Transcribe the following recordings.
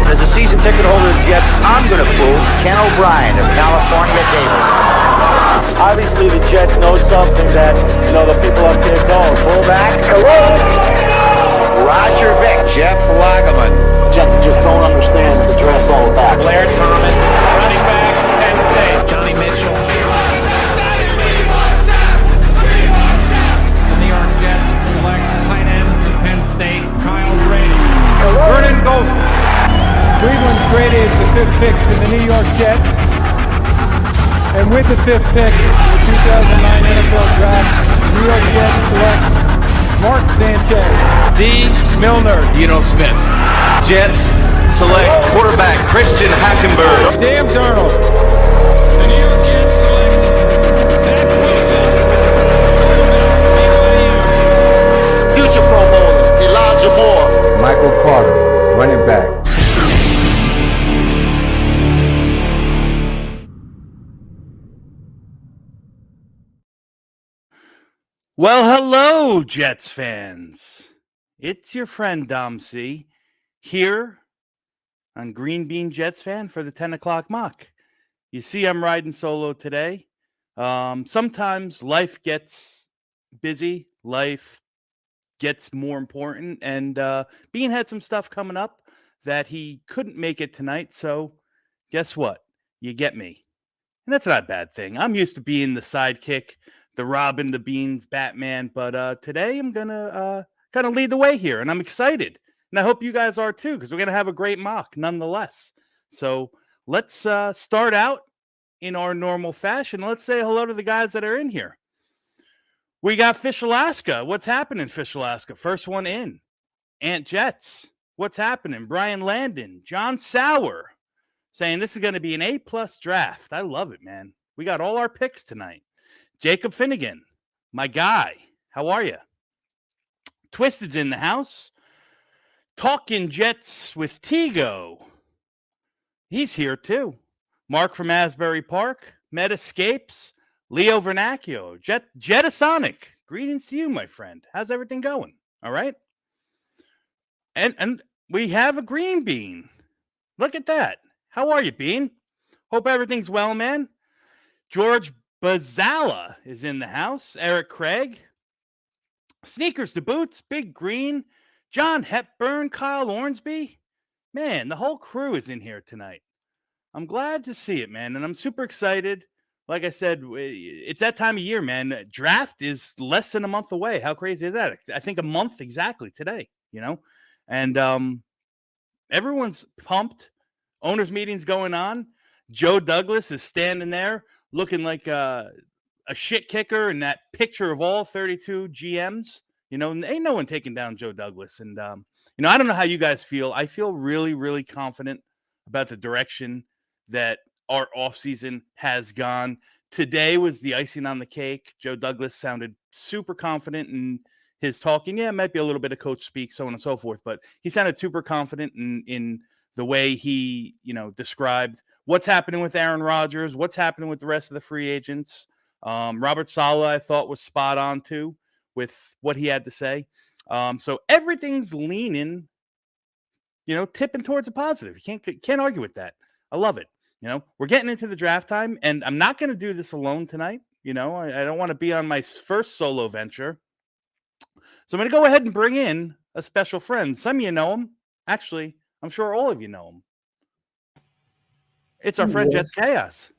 As a season ticket holder of the Jets, I'm going to boo Ken O'Brien of California Davis. Obviously, the Jets know something that, the people up there don't. Fullback, hello. Roger Vick, Jeff Lageman. Jets just don't understand the draft all about. Blair Thomas, running back, Penn State. Johnny Mitchell. The New York Jets select tight end, Penn State, Kyle Brady. Vernon Golson. Cleveland traded the 5th pick to the New York Jets. And with the 5th pick in the 2009 NFL Draft, New York Jets select Mark Sanchez. D. Milner. Dino Smith. Jets select quarterback Christian Hackenberg. Sam Darnold. The New York Jets select Zach Wilson. Future Pro Bowler, Elijah Moore. Michael Carter, running back. Well, hello, Jets fans. It's your friend Dom C here on GreenBean Jets fan for the 10 o'clock mock. You see, I'm riding solo today. Sometimes life gets busy, life gets more important, and Bean had some stuff coming up that he couldn't make it tonight. So guess what? You get me. And that's not a bad thing. I'm used to being the sidekick, the Robin, the Beans, Batman. But today I'm going to kind of lead the way here. And I'm excited. And I hope you guys are too, because we're going to have a great mock nonetheless. So let's start out in our normal fashion. Let's say hello to the guys that are in here. We got Fish Alaska. What's happening, Fish Alaska? First one in. Ant Jets. What's happening? Brian Landon. John Sauer saying this is going to be an A+ draft. I love it, man. We got all our picks tonight. Jacob Finnegan, my guy. How are you? Twisted's in the house. Talking Jets with Tigo. He's here too. Mark from Asbury Park. Metascapes. Leo Vernacchio. Jetasonic. Greetings to you, my friend. How's everything going? All right. And we have a Green Bean. Look at that. How are you, Bean? Hope everything's well, man. George Bazala is in the house. Eric Craig. Sneakers to Boots. Big Green. John Hepburn. Kyle Ornsby. Man, the whole crew is in here tonight. I'm glad to see it, man. And I'm super excited. Like I said, it's that time of year, man. Draft is less than a month away. How crazy is that? I think a month exactly today, And everyone's pumped. Owners meetings going on. Joe Douglas is standing there looking like a shit kicker in that picture of all 32 GMs. Ain't no one taking down Joe Douglas. And, I don't know how you guys feel. I feel really, really confident about the direction that our offseason has gone. Today was the icing on the cake. Joe Douglas sounded super confident in his talking. Yeah, it might be a little bit of coach speak, so on and so forth, but he sounded super confident in the way he, described what's happening with Aaron Rodgers, what's happening with the rest of the free agents. Robert Saleh, I thought, was spot on too with what he had to say. So everything's leaning, tipping towards a positive. You can't argue with that. I love it. We're getting into the draft time, and I'm not going to do this alone tonight. I don't want to be on my first solo venture. So I'm going to go ahead and bring in a special friend. Some of you know him. Actually, I'm sure all of you know him. It's our friend Jets Chaos.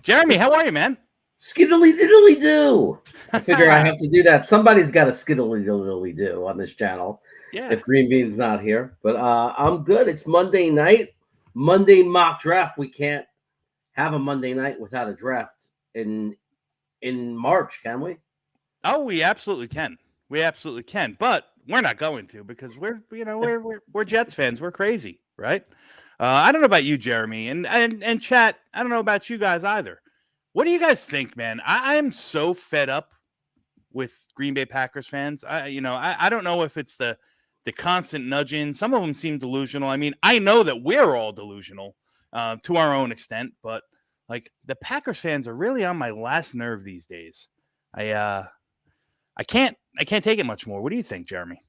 Jeremy, how are you, man? Skiddly diddly do. I figure I have to do that. Somebody's got a skiddly diddly do on this channel. Yeah. If Green Bean's not here, but I'm good. It's Monday night. Monday mock draft. We can't have a Monday night without a draft in March, can we? Oh, we absolutely can. We absolutely can. But we're not going to because we're Jets fans. We're crazy, right? I don't know about you, Jeremy, and chat. I don't know about you guys either. What do you guys think, man? I am so fed up with Green Bay Packers fans. I don't know if it's the constant nudging. Some of them seem delusional. I mean, I know that we're all delusional to our own extent, but like the Packers fans are really on my last nerve these days. I can't take it much more. What do you think, Jeremy?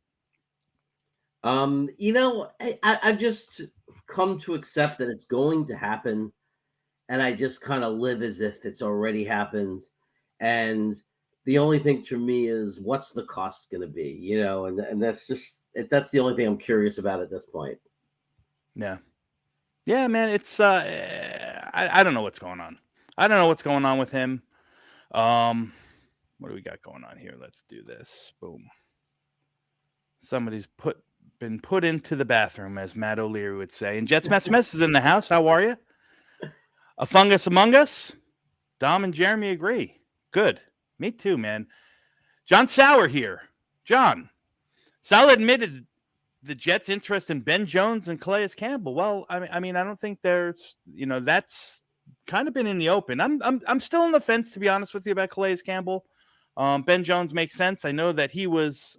I just come to accept that it's going to happen, and I just kind of live as if it's already happened. And the only thing to me is, what's the cost going to be, and that's the only thing I'm curious about at this point. Yeah. Yeah, man, it's I don't know what's going on. I don't know what's going on with him. What do we got going on here? Let's do this. Boom. Somebody's been put into the bathroom, as Matt O'Leary would say. And Jets Mess is in the house. How are you? A fungus among us? Dom and Jeremy agree. Good. Me too, man. John Sauer here. John, Sauer admitted the Jets' interest in Ben Jones and Calais Campbell. Well, I mean, I don't think there's, that's kind of been in the open. I'm still on the fence, to be honest with you, about Calais Campbell. Ben Jones makes sense. I know that he was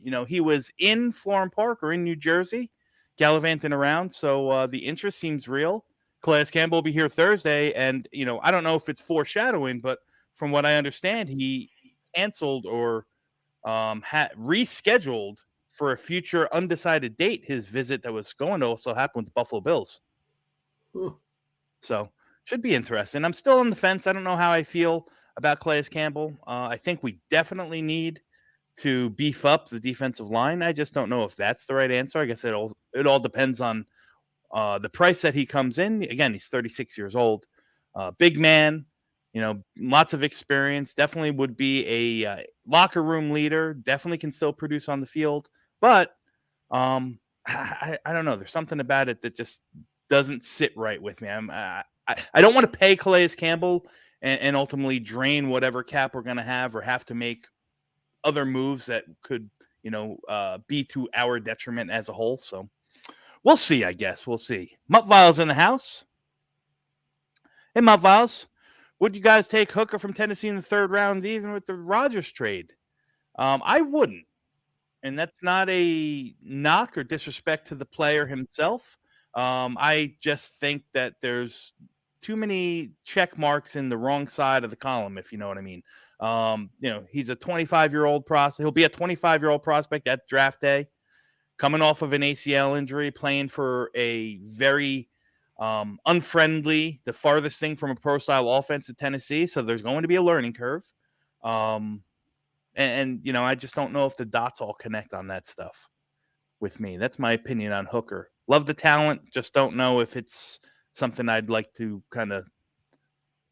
in Florham Park or in New Jersey, gallivanting around. So the interest seems real. Calais Campbell will be here Thursday, and I don't know if it's foreshadowing, but from what I understand, he canceled or rescheduled for a future undecided date his visit that was going to also happen with the Buffalo Bills. So should be interesting. I'm still on the fence. I don't know how I feel about Calais Campbell. I think we definitely need to beef up the defensive line. I just don't know if that's the right answer. I guess it all depends on the price that he comes in. Again, he's 36 years old, big man, lots of experience, definitely would be a locker room leader, definitely can still produce on the field. But I don't know. There's something about it that just doesn't sit right with me. I don't want to pay Calais Campbell and ultimately drain whatever cap we're going to have or have to make other moves that could, be to our detriment as a whole. So we'll see, I guess. We'll see. Muttvile's in the house. Hey, Muttviles. Would you guys take Hooker from Tennessee in the third round, even with the Rodgers trade? I wouldn't. And that's not a knock or disrespect to the player himself. I just think that there's too many check marks in the wrong side of the column, if you know what I mean. He's a 25-year-old prospect. He'll be a 25-year-old prospect at draft day, coming off of an ACL injury, playing for a very unfriendly, the farthest thing from a pro-style offense at Tennessee. So there's going to be a learning curve. I just don't know if the dots all connect on that stuff with me. That's my opinion on Hooker. Love the talent. Just don't know if it's something I'd like to kind of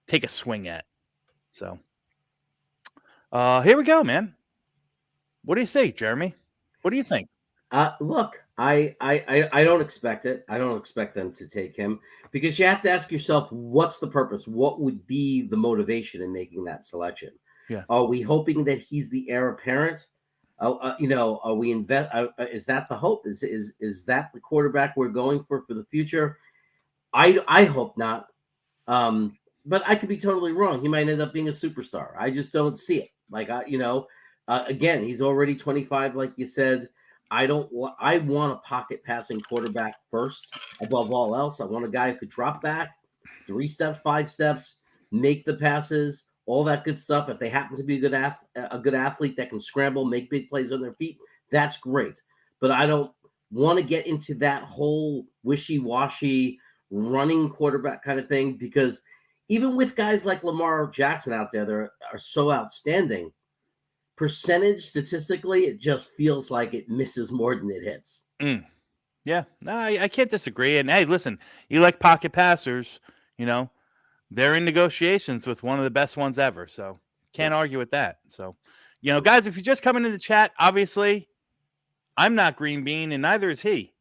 take a swing at. So here we go, man. What do you think, Jeremy? What do you think? Look, I don't expect it. I don't expect them to take him, because you have to ask yourself, what's the purpose? What would be the motivation in making that selection? Yeah. Are we hoping that he's the heir apparent? Are we is that the hope? Is that the quarterback we're going for the future? I hope not. But I could be totally wrong. He might end up being a superstar. I just don't see it. Again, he's already 25, like you said. I want a pocket passing quarterback first, above all else. I want a guy who could drop back 3 steps, 5 steps, make the passes, all that good stuff. If they happen to be a good athlete that can scramble, make big plays on their feet, that's great. But I don't want to get into that whole wishy-washy running quarterback kind of thing, because even with guys like Lamar Jackson out there that are so outstanding, percentage statistically, it just feels like it misses more than it hits. Yeah, no, I can't disagree. And hey, listen, you like pocket passers, they're in negotiations with one of the best ones ever. So can't argue with that. So, guys, if you're just coming in the chat, obviously I'm not GreenBean and neither is he.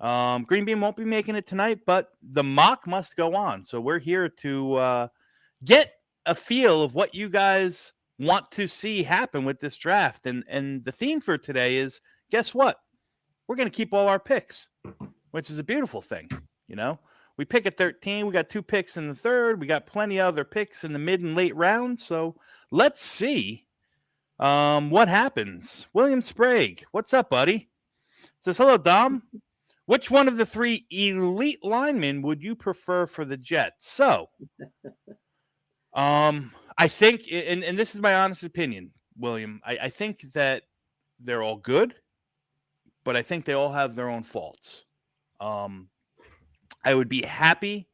GreenBean won't be making it tonight, but the mock must go on. So we're here to get a feel of what you guys want to see happen with this draft. And the theme for today is, guess what? We're going to keep all our picks, which is a beautiful thing. We pick at 13. We got 2 picks in the third. We got plenty of other picks in the mid and late rounds. So let's see what happens. William Sprague, what's up, buddy? Says, hello, Dom. Which one of the 3 elite linemen would you prefer for the Jets? So, I think, and this is my honest opinion, William, I think that they're all good, but I think they all have their own faults. I would be happy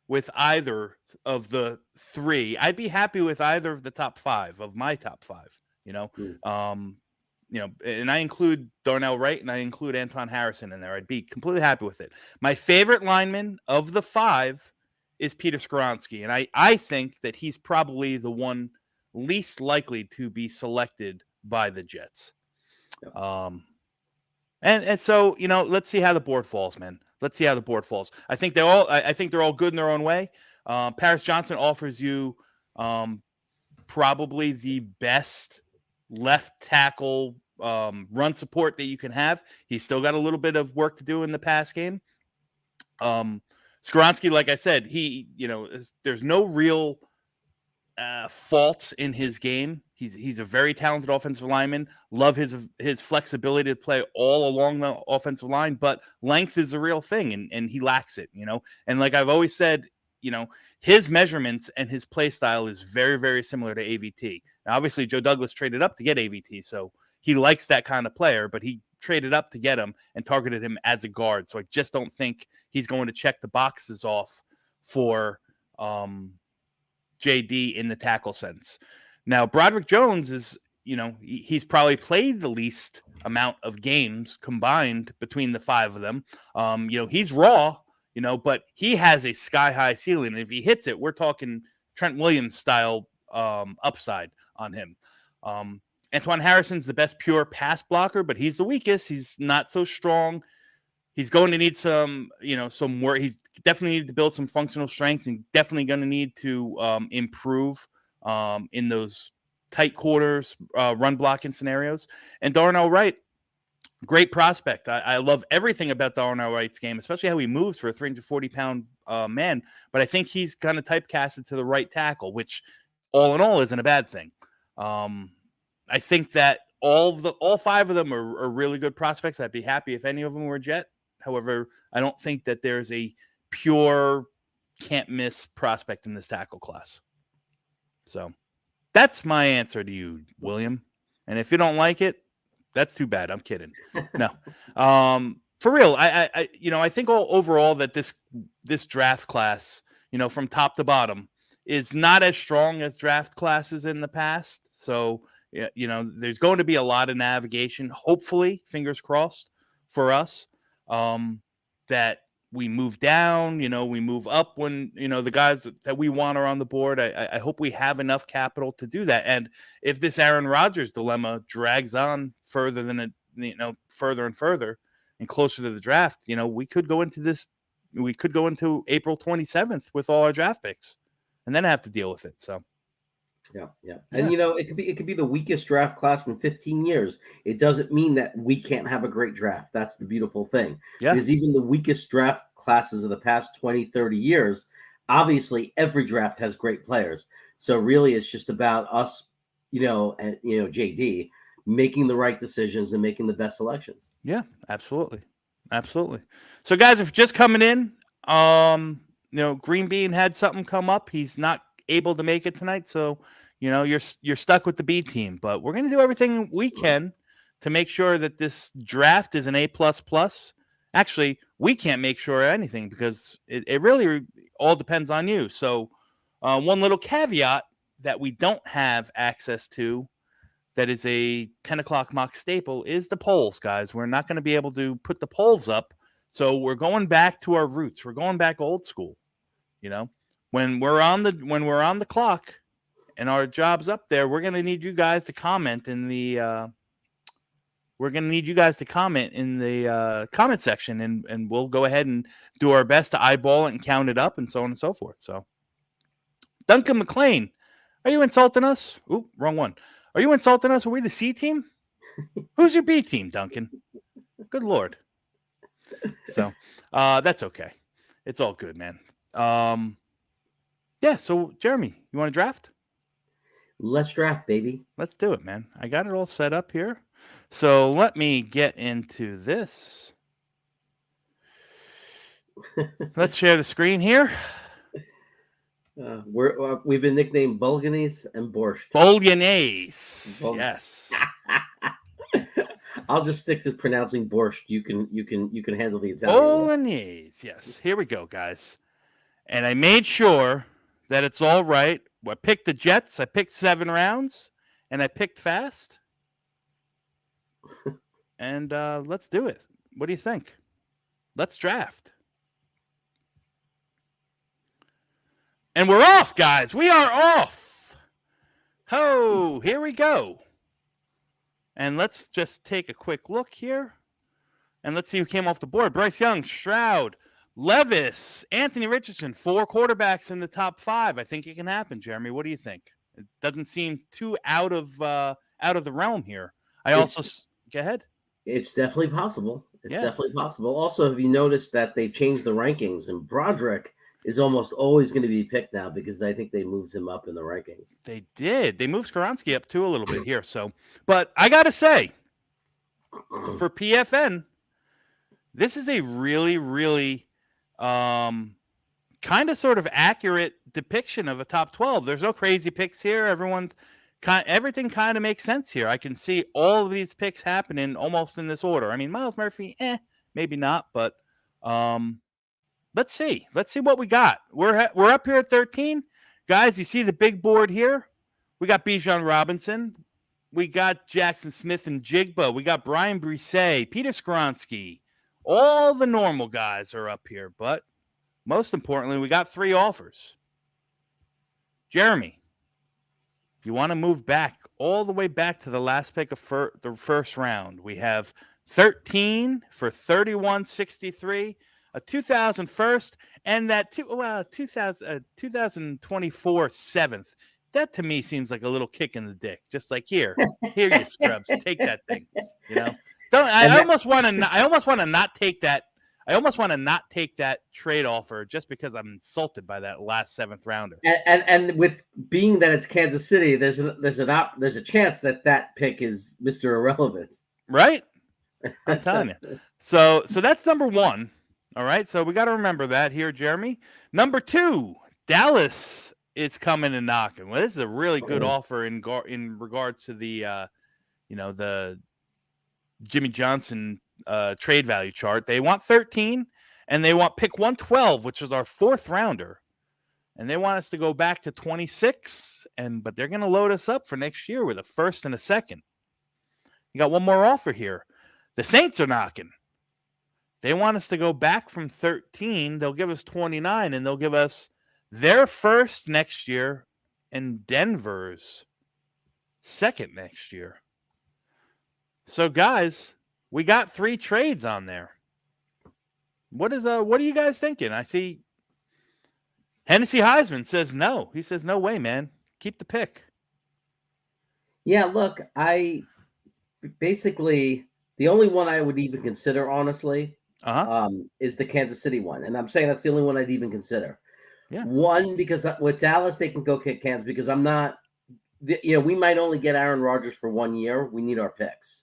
with either of the three. I'd be happy with either of the top five of my top five. And I include Darnell Wright and I include Anton Harrison in there. I'd be completely happy with it. My favorite lineman of the five is Peter Skoronski, and I think that he's probably the one least likely to be selected by the Jets. And so, let's see how the board falls, man. Let's see how the board falls. I think they're all good in their own way. Paris Johnson offers you probably the best left tackle run support that you can have. He's still got a little bit of work to do in the pass game. Skoronski, like I said, there's no real faults in his game. He's a very talented offensive lineman. Love his flexibility to play all along the offensive line, but length is a real thing, and he lacks it. And like I've always said, his measurements and his play style is very, very similar to AVT. Now, obviously, Joe Douglas traded up to get AVT, so he likes that kind of player, but he traded up to get him and targeted him as a guard. So I just don't think he's going to check the boxes off for JD in the tackle sense. Now, Broderick Jones is, he's probably played the least amount of games combined between the five of them. He's raw, but he has a sky-high ceiling. And if he hits it, we're talking Trent Williams style upside on him. Antoine Harrison's the best pure pass blocker, but he's the weakest. He's not so strong. He's going to need some work. He's definitely need to build some functional strength and definitely going to need to improve in those tight quarters, run blocking scenarios. And Darnell Wright, great prospect. I love everything about Darnell Wright's game, especially how he moves for a 340-pound man. But I think he's kind of typecasted to the right tackle, which all in all isn't a bad thing. I think that all five of them are really good prospects. I'd be happy if any of them were Jet. However, I don't think that there's a pure can't miss prospect in this tackle class. So that's my answer to you, William. And if you don't like it, that's too bad. I'm kidding. No, for real. I think overall that this draft class, from top to bottom, is not as strong as draft classes in the past. So, there's going to be a lot of navigation, hopefully, fingers crossed for us, that we move down, we move up when, the guys that we want are on the board. I hope we have enough capital to do that. And if this Aaron Rodgers dilemma drags on further than further and further and closer to the draft, we could go into April 27th with all our draft picks and then have to deal with it. So. Yeah. And it could be the weakest draft class in 15 years. It doesn't mean that we can't have a great draft. That's the beautiful thing. Yeah. Because even the weakest draft classes of the past 20, 30 years, obviously every draft has great players. So really it's just about us, and JD making the right decisions and making the best selections. Yeah, absolutely. Absolutely. So guys, if just coming in, GreenBean had something come up. He's not able to make it tonight, so you're stuck with the B team, but we're going to do everything we can to make sure that this draft is an A++. Actually, we can't make sure anything because it really all depends on you. So one little caveat that we don't have access to that is a 10 o'clock mock staple is the polls, guys. We're not going to be able to put the polls up, so we're going back to our roots. We're going back old school. When we're on the clock and our job's up there, we're going to need you guys to comment in the comment section, and we'll go ahead and do our best to eyeball it and count it up and so on and so forth. So, Duncan McLean, are you insulting us? Oop, wrong one. Are you insulting us? Are we the C team? Who's your B team, Duncan? Good Lord. So, that's okay. It's all good, man. Yeah, so Jeremy, you want to draft? Let's draft, baby. Let's do it, man. I got it all set up here. So let me get into this. Let's share the screen here. We've been nicknamed Bolognese and Borscht. Bolognese. Yes. I'll just stick to pronouncing borscht. You can handle the Italian. Bolognese. Yes. Here we go, guys. And I made sure that it's all right. I picked the Jets. I picked 7 rounds, and I picked fast. And let's do it. What do you think? Let's draft. And we're off, guys. We are off. Oh, here we go. And let's just take a quick look here. And let's see who came off the board. Bryce Young, Stroud, Levis, Anthony Richardson, 4 quarterbacks in the top 5. I think it can happen, Jeremy. What do you think? It doesn't seem too out of the realm here. Go ahead. It's definitely possible. It's Yeah. definitely possible. Also, have you noticed that they've changed the rankings, and Broderick is almost always going to be picked now because I think they moved him up in the rankings. They did. They moved Skoronski up too a little bit here. So, but I got to say, for PFN, this is a really, really kind of sort of accurate depiction of a top 12. There's no crazy picks here. Everything kind of makes sense here. I can see all of these picks happening almost in this order. I mean, Miles Murphy, maybe not, but let's see. Let's see what we got. We're up here at 13. Guys, you see the big board here? We got Bijan Robinson. We got Jackson Smith and Jigba. We got Brian Brisset, Peter Skoronski. All the normal guys are up here, but most importantly, we got 3 offers. Jeremy, you want to move back all the way back to the last pick of the first round. We have 13 for 31.63, a 2000 first, and that 2024 7th. That to me seems like a little kick in the dick. Just like here you scrubs, take that thing. You know, I almost want to not take that. I almost want to not take that trade offer just because I'm insulted by that last 7th rounder. And with being that it's Kansas City, there's a chance that pick is Mr. Irrelevant. Right? I'm telling you. So that's number 1. All right. So we got to remember that here, Jeremy. Number 2, Dallas is coming and knocking. Well, this is a really good offer in regards to the Jimmy Johnson trade value chart. They want 13 and they want pick 112, which is our 4th rounder. And they want us to go back to 26, but they're going to load us up for next year with a 1st and a 2nd. You got one more offer here. The Saints are knocking. They want us to go back from 13. They'll give us 29 and they'll give us their 1st next year and Denver's 2nd next year. So guys, we got 3 trades on there. What are you guys thinking? I see Hennessy Heisman says no. He says, no way, man. Keep the pick. Yeah, look, basically the only one I would even consider, honestly, is the Kansas City one. And I'm saying that's the only one I'd even consider. Yeah. One, because with Dallas, they can go kick cans because I'm not, we might only get Aaron Rodgers for 1 year. We need our picks.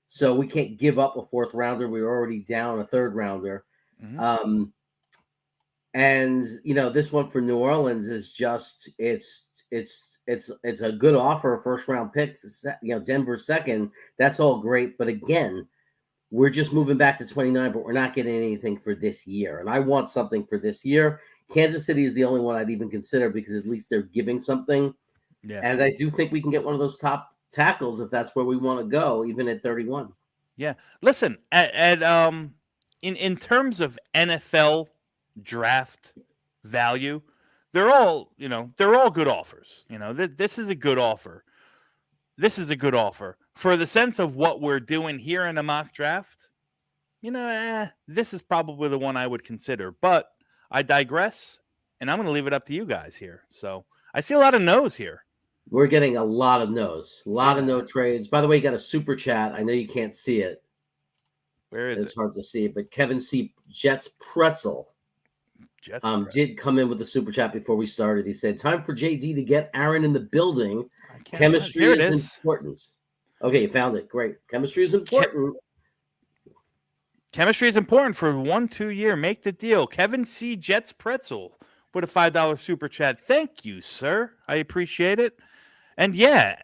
So we can't give up a 4th rounder. We're already down a 3rd rounder. Mm-hmm. And this one for New Orleans is just it's a good offer, 1st round picks. Denver's 2nd. That's all great, but again, we're just moving back to 29, but we're not getting anything for this year. And I want something for this year. Kansas City is the only one I'd even consider because at least they're giving something. Yeah. And I do think we can get one of those top tackles if that's where we want to go, even at 31. Yeah. Listen, in terms of NFL draft value, they're all good offers. This is a good offer. This is a good offer for the sense of what we're doing here in a mock draft. This is probably the one I would consider, but I digress, and I'm going to leave it up to you guys here. So I see a lot of no's here. We're getting a lot of no's, a lot of no trades. By the way, you got a super chat. I know you can't see it. Where is it? It's hard to see, but Kevin C. Jets Pretzel did come in with the super chat before we started. He said, time for JD to get Aaron in the building. Chemistry is important. Okay, you found it. Great. Chemistry is important. Chemistry is important for 1-2 year. Make the deal. Kevin C. Jets Pretzel with a $5 super chat. Thank you, sir. I appreciate it. And yeah,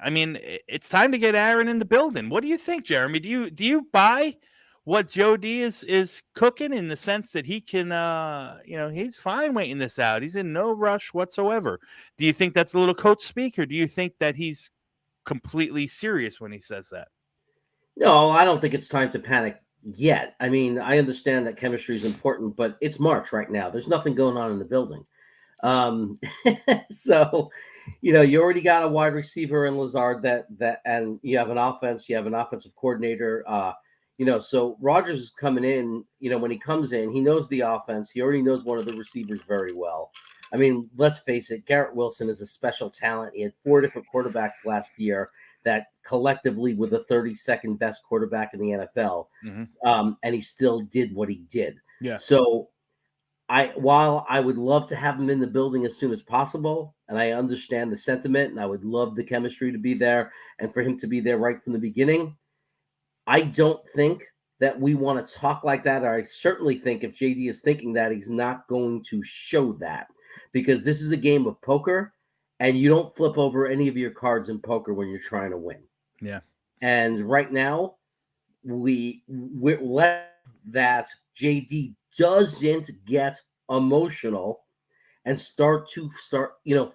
I mean, it's time to get Aaron in the building. What do you think, Jeremy? Do you buy what Joe D is cooking in the sense that he can, he's fine waiting this out. He's in no rush whatsoever. Do you think that's a little coach speak, or do you think that he's completely serious when he says that? No, I don't think it's time to panic yet. I mean, I understand that chemistry is important, but it's March right now. There's nothing going on in the building. So, you already got a wide receiver in Lazard and you have an offense, you have an offensive coordinator, so Rodgers is coming in, when he comes in, he knows the offense. He already knows one of the receivers very well. I mean, let's face it, Garrett Wilson is a special talent. He had 4 different quarterbacks last year that collectively were the 32nd best quarterback in the NFL. Mm-hmm. And he still did what he did. Yeah. So while I would love to have him in the building as soon as possible, and I understand the sentiment, and I would love the chemistry to be there and for him to be there right from the beginning, I don't think that we want to talk like that. Or I certainly think if JD is thinking that, he's not going to show that, because this is a game of poker, and you don't flip over any of your cards in poker when you're trying to win. Yeah. And right now, we're let that JD doesn't get emotional and start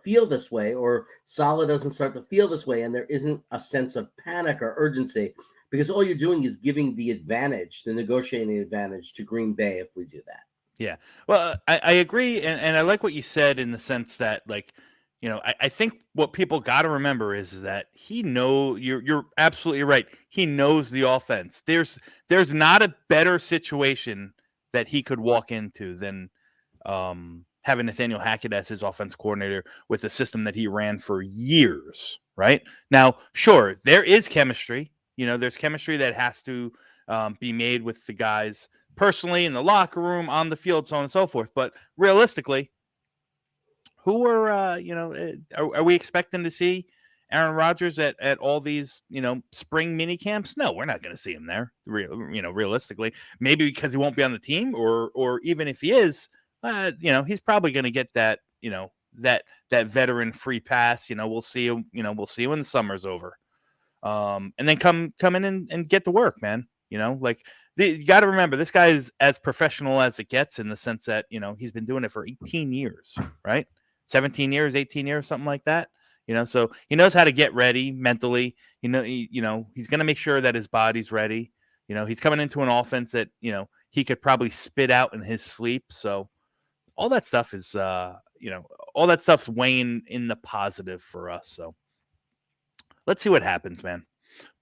feel this way, or Saleh doesn't start to feel this way, and there isn't a sense of panic or urgency, because all you're doing is giving the negotiating advantage to Green Bay if we do that. Yeah. Well, I agree, and I like what you said in the sense that, like, I think what people got to remember is that you're absolutely right. He knows the offense. There's not a better situation that he could walk into than having Nathaniel Hackett as his offense coordinator with a system that he ran for years, right? Now, sure, there is chemistry. There's chemistry that has to be made with the guys personally in the locker room, on the field, so on and so forth. But realistically, who are we expecting to see Aaron Rodgers at all these spring mini camps? No, we're not going to see him there. Realistically, maybe because he won't be on the team, or even if he is, he's probably going to get that that veteran free pass. We'll see you. We'll see you when the summer's over, and then come in and get to work, man. You got to remember, this guy is as professional as it gets, in the sense that he's been doing it for 18 years, right? 17 years, 18 years, something like that. So he knows how to get ready mentally. He's going to make sure that his body's ready. He's coming into an offense that he could probably spit out in his sleep. So all that stuff is all that stuff's weighing in the positive for us. So let's see what happens, man.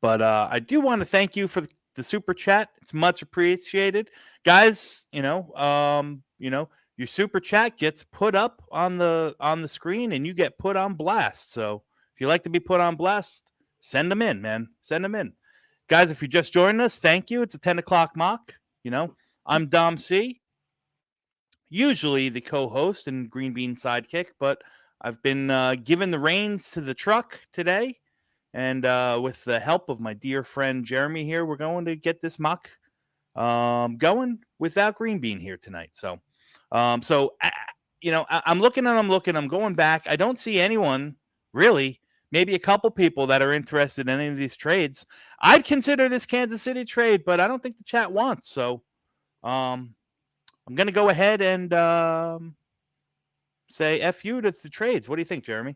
But I do want to thank you for the super chat. It's much appreciated, guys. Your super chat gets put up on the screen, and you get put on blast. So if you like to be put on blast, send them in, man. Send them in, guys. If you just joined us, thank you. It's a 10 o'clock mock. I'm Dom C, usually the co-host and GreenBean sidekick, but I've been given the reins to the truck today. And with the help of my dear friend Jeremy here, we're going to get this mock going without GreenBean here tonight. So, I'm looking, I'm going back. I don't see anyone really, maybe a couple people that are interested in any of these trades. I'd consider this Kansas City trade, but I don't think the chat wants. So I'm going to go ahead and say F you to the trades. What do you think, Jeremy?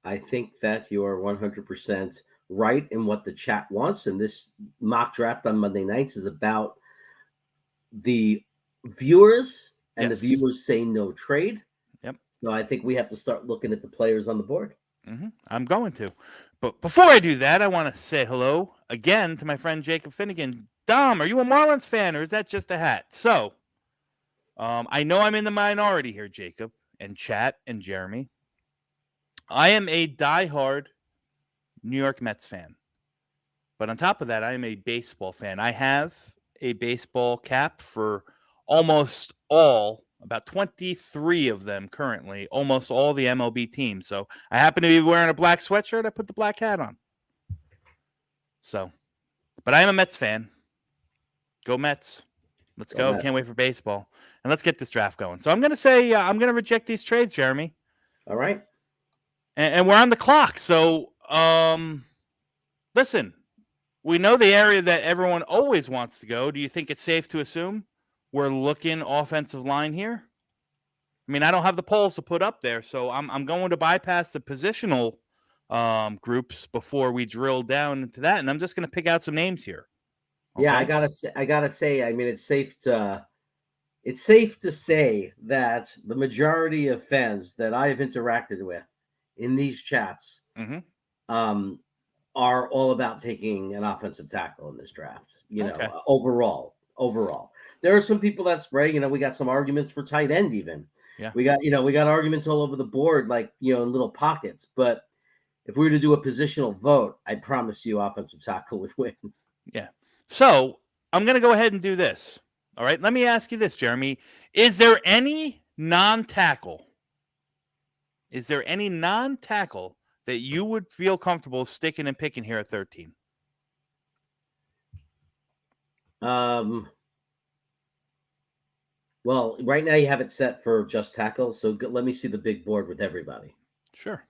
I think that you are 100% right in what the chat wants. And this mock draft on Monday nights is about the viewers, and yes. The viewers say no trade. Yep. So I think we have to start looking at the players on the board. Mm-hmm. I'm going to. But before I do that, I want to say hello again to my friend Jacob Finnegan. Dom, are you a Marlins fan, or is that just a hat? So I know I'm in the minority here, Jacob, and chat, and Jeremy. I am a diehard New York Mets fan. But on top of that, I am a baseball fan. I have a baseball cap for almost all, about 23 of them currently, almost all the MLB teams. So I happen to be wearing a black sweatshirt. I put the black hat on. So, but I am a Mets fan. Go Mets. Let's go. Can't wait for baseball. And let's get this draft going. So I'm going to say I'm going to reject these trades, Jeremy. All right. And we're on the clock. So Listen, we know the area that everyone always wants to go. Do you think it's safe to assume we're looking offensive line here? I mean, I don't have the polls to put up there, so I'm going to bypass the positional groups before we drill down into that, and I'm just going to pick out some names here. Okay? Yeah, I gotta say. I mean, it's safe to say that the majority of fans that I've interacted with in these chats are all about taking an offensive tackle in this draft. Overall, there are some people that spray. We got some arguments for tight end even. Yeah. We got arguments all over the board, like in little pockets. But if we were to do a positional vote, I promise you, offensive tackle would win. Yeah. So I'm going to go ahead and do this. All right. Let me ask you this, Jeremy. Is there any non-tackle? That you would feel comfortable sticking and picking here at 13? Well, right now you have it set for just tackle, so let me see the big board with everybody. Sure.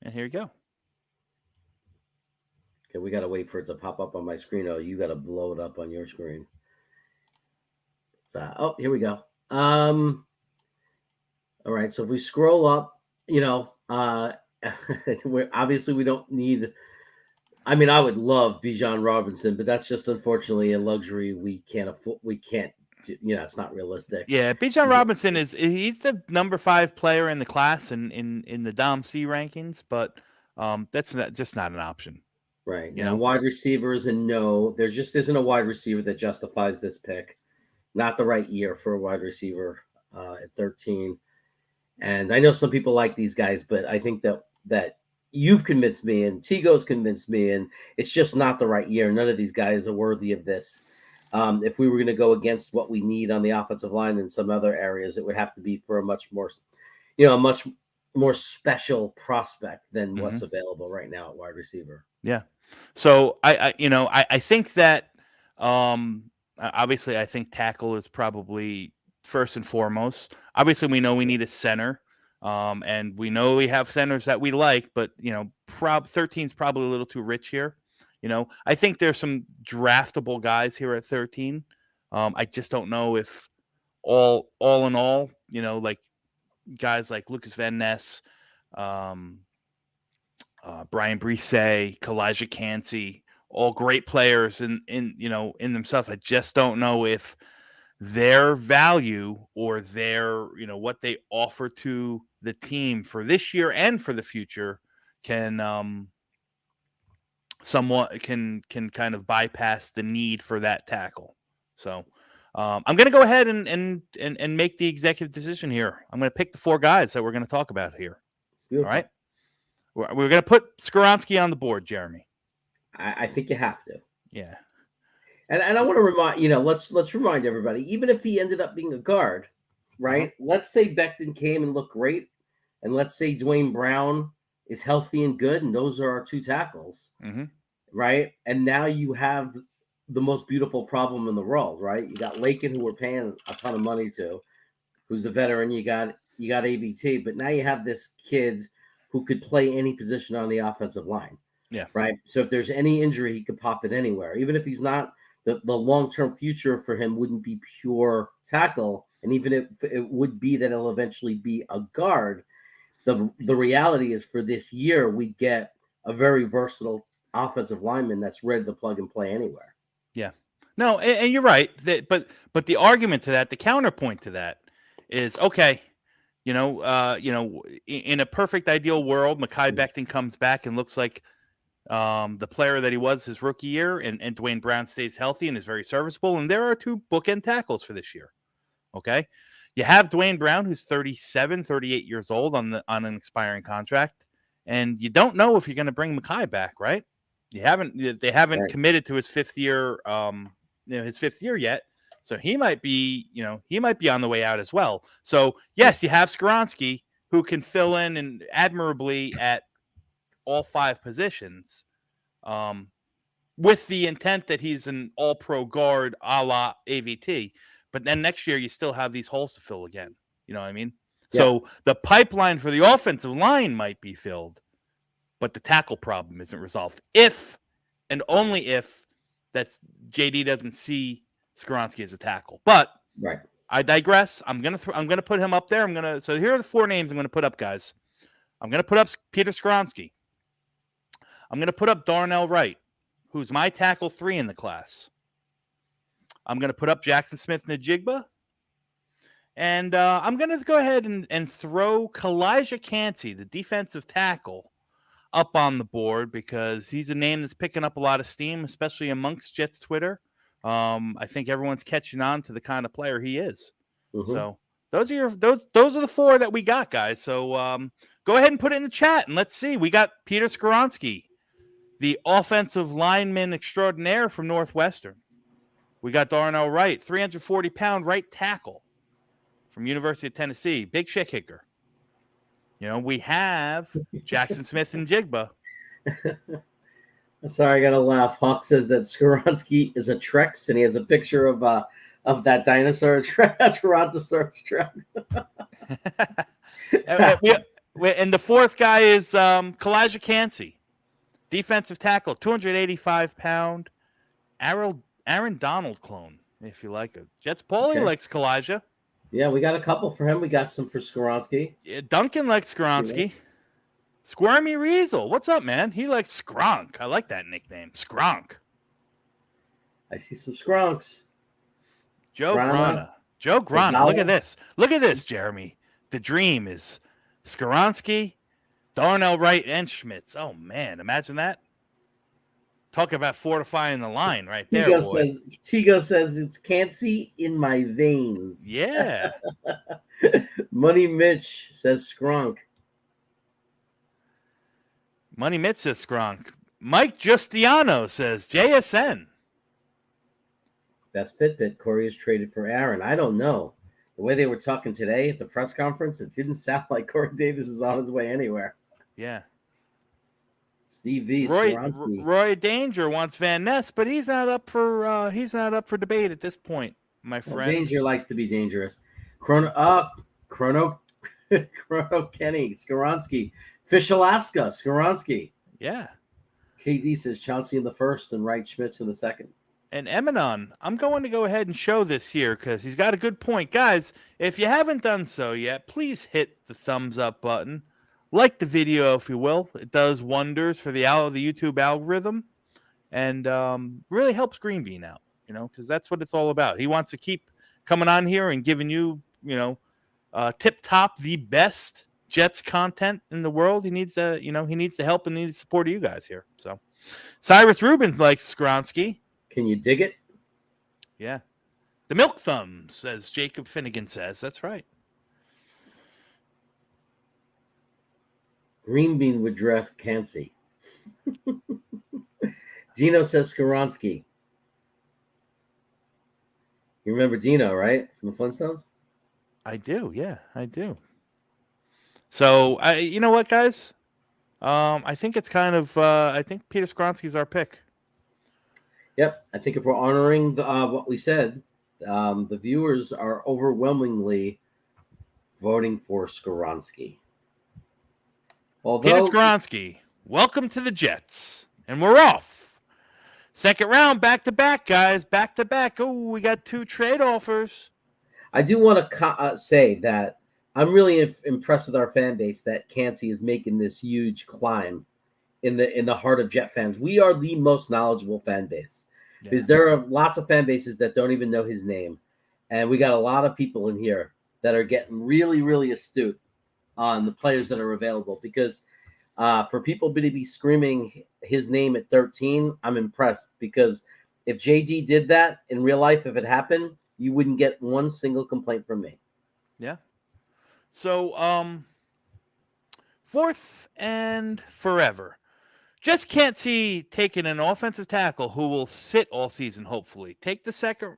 And here you go. Okay, we got to wait for it to pop up on my screen. Oh, you got to blow it up on your screen. So, here we go. All right, so if we scroll up, obviously we don't need. I mean, I would love Bijan Robinson, but that's just unfortunately a luxury we can't afford. We can't. It's not realistic. Yeah, Bijan Robinson he's the number 5 player in the class in the Dom C rankings, but that's just not an option. Right. Wide receivers, and no, there just isn't a wide receiver that justifies this pick. Not the right year for a wide receiver at 13. And I know some people like these guys, but I think that you've convinced me and Tigo's convinced me, and it's just not the right year. None of these guys are worthy of this. If we were going to go against what we need on the offensive line in some other areas, it would have to be for a much more special prospect than what's available right now at wide receiver. Yeah. So I think that obviously I think tackle is probably first and foremost. Obviously we know we need a center. And we know we have centers that we like, but 13 is probably a little too rich here. I think there's some draftable guys here at 13. I just don't know if all in all, like guys like Lucas Van Ness, Brian Brisset, Kalijah Cansey, all great players in themselves. I just don't know if their value or their, what they offer to the team for this year and for the future can somewhat can kind of bypass the need for that tackle. So I'm going to go ahead and make the executive decision here. I'm going to pick the 4 guys that we're going to talk about here. Beautiful. All right. We're going to put Skoronski on the board, Jeremy. I think you have to. Yeah. And I want to remind, let's remind everybody, even if he ended up being a guard, right? Let's say Becton came and looked great, and let's say Dwayne Brown is healthy and good, and those are our 2 tackles, right? And now you have the most beautiful problem in the world, right? You got Lakin, who we're paying a ton of money to, who's the veteran. You got AVT, but now you have this kid who could play any position on the offensive line. Yeah. Right. So if there's any injury, he could pop it anywhere, even if he's not. The long-term future for him wouldn't be pure tackle, and even if it would be that he'll eventually be a guard, the reality is for this year we get a very versatile offensive lineman that's ready to plug and play anywhere. Yeah, no, and you're right. But the argument to that, the counterpoint to that, is okay. In a perfect ideal world, Mekhi Becton comes back and looks like the player that he was his rookie year, and Dwayne Brown stays healthy and is very serviceable. And there are 2 bookend tackles for this year. Okay. You have Dwayne Brown, who's 37, 38 years old on an expiring contract. And you don't know if you're going to bring Mekhi back, right? They haven't committed to his 5th year, his 5th year yet. So he might be on the way out as well. So yes, you have Skoronski, who can fill in and admirably at all 5 positions, with the intent that he's an all-pro guard a la AVT. But then next year you still have these holes to fill again. You know what I mean? So the pipeline for the offensive line might be filled, but the tackle problem isn't resolved. If and only if that's JD doesn't see Skoronski as a tackle. But Right. I digress. I'm gonna put him up there. So here are the 4 names I'm gonna put up, guys. I'm gonna put up Peter Skoronski. I'm gonna put up Darnell Wright, who's my tackle 3 in the class. I'm gonna put up Jackson Smith-Njigba. And I'm going to go ahead and throw Kalijah Kancey, the defensive tackle, up on the board because he's a name that's picking up a lot of steam, especially amongst Jets Twitter. I think everyone's catching on to the kind of player he is. Mm-hmm. So those are the 4 that we got, guys. So go ahead and put it in the chat and let's see. We got Peter Skoronski, the offensive lineman extraordinaire from Northwestern. We got Darnell Wright, 340-pound right tackle from University of Tennessee, big shit kicker. We have Jackson Smith-Njigba. Sorry, I gotta laugh. Hawk says that Skoronski is a Trex, and he has a picture of that dinosaur Tyrannosaurus Rex. And the 4th guy is Kalijah Kancey, defensive tackle, 285-pound Aaron Donald clone, if you like it. Jets Paulie likes Kalijah. Yeah, we got a couple for him. We got some for Skoronski. Yeah, Duncan likes Skoronski. Yeah. Squirmy Riesel. What's up, man? He likes Skronk. I like that nickname. Skronk. I see some Skronks. Joe Grana. Look at this. Look at this, Jeremy. The dream is Skoronski, Darnell Wright, and Schmitz. Oh, man. Imagine that. Talk about fortifying the line right there, boy. Tigo says it's Kancey in my veins. Yeah. Money Mitch says Skronk. Money Mitch says Skronk. Mike Justiano says JSN. That's Fitbit. Corey is traded for Aaron. I don't know. The way they were talking today at the press conference, it didn't sound like Corey Davis is on his way anywhere. Yeah. Steve V. Roy Danger wants Van Ness, but he's not up for debate at this point, my friend. Danger likes to be dangerous. Chrono Kenny Skoronski, Fish Alaska Skoronski. Yeah. KD says Chauncey in the 1st and Wright Schmitz in the 2nd. And Eminon, I'm going to go ahead and show this here because he's got a good point, guys. If you haven't done so yet, please hit the thumbs up button. Like the video, if you will. It does wonders for the YouTube algorithm and really helps GreenBean out, because that's what it's all about. He wants to keep coming on here and giving you, tip-top, the best Jets content in the world. He needs the help and needs the support of you guys here. So Cyrus Rubin likes Skoronski. Can you dig it? Yeah. The milk thumbs, as Jacob Finnegan says. That's right. GreenBean would draft Kancey. Dino says Skoronski. You remember Dino, right? From the Flintstones? I do. Yeah, I do. So, you know what, guys? I think it's kind of, I think Peter Skoronski's our pick. Yep. I think if we're honoring what we said, the viewers are overwhelmingly voting for Skoronski. Peter Skoronski, welcome to the Jets. And we're off. Second round, back-to-back, guys. Back-to-back. Oh, we got 2 trade offers. I do want to say that I'm really impressed with our fan base that Kancey is making this huge climb in the heart of Jet fans. We are the most knowledgeable fan base. Yeah. Because there are lots of fan bases that don't even know his name. And we got a lot of people in here that are getting really, really astute on the players that are available, because for people to be screaming his name at 13, I'm impressed, because if JD did that in real life, if it happened, you wouldn't get one single complaint from me. Yeah. So, 4th and forever. Just can't see taking an offensive tackle who will sit all season, hopefully. Take a second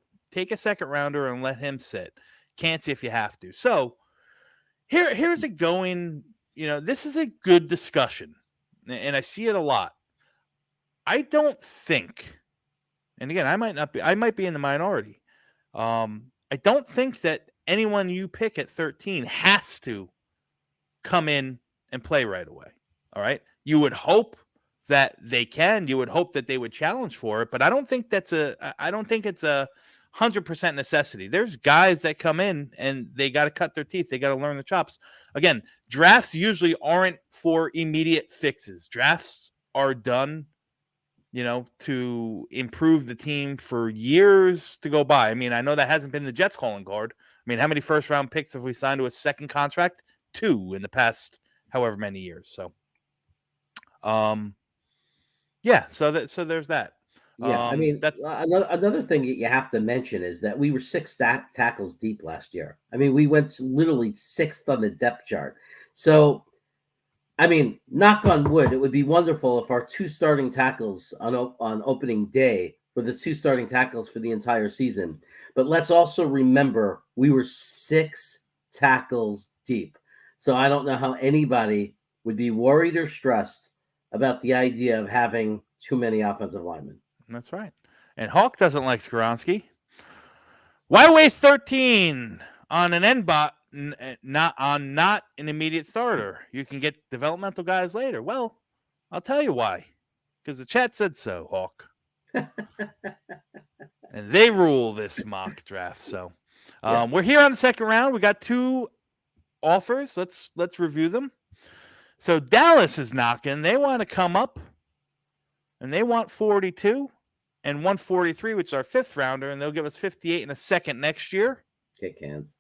rounder and let him sit. Can't see if you have to. So, Here's it going. This is a good discussion, and I see it a lot. I don't think, and again, I might be in the minority. I don't think that anyone you pick at 13 has to come in and play right away. All right. You would hope that they can. You would hope that they would challenge for it, but I don't think it's a 100% necessity. There's guys that come in and they got to cut their teeth. They got to learn the chops. Again, drafts usually aren't for immediate fixes. Drafts are done, to improve the team for years to go by. I mean, I know that hasn't been the Jets' calling card. I mean, how many first-round picks have we signed to a second contract? 2 in the past however many years. So, yeah. So there's that. Yeah, I mean, that's another thing that you have to mention is that we were 6 tackles deep last year. I mean, we went literally 6th on the depth chart. So, I mean, knock on wood, it would be wonderful if our 2 starting tackles on opening day were the 2 starting tackles for the entire season. But let's also remember we were 6 tackles deep. So I don't know how anybody would be worried or stressed about the idea of having too many offensive linemen. That's right. And Hawk doesn't like Skoronski. Why waste 13 on an end bot, not an immediate starter? You can get developmental guys later. Well, I'll tell you why. Because the chat said so, Hawk. And they rule this mock draft. So we're here on the second round. We got 2 offers. Let's review them. So Dallas is knocking. They want to come up, and they want 42 and 143, which is our 5th rounder, and they'll give us 58 and a second next year. Kick hands.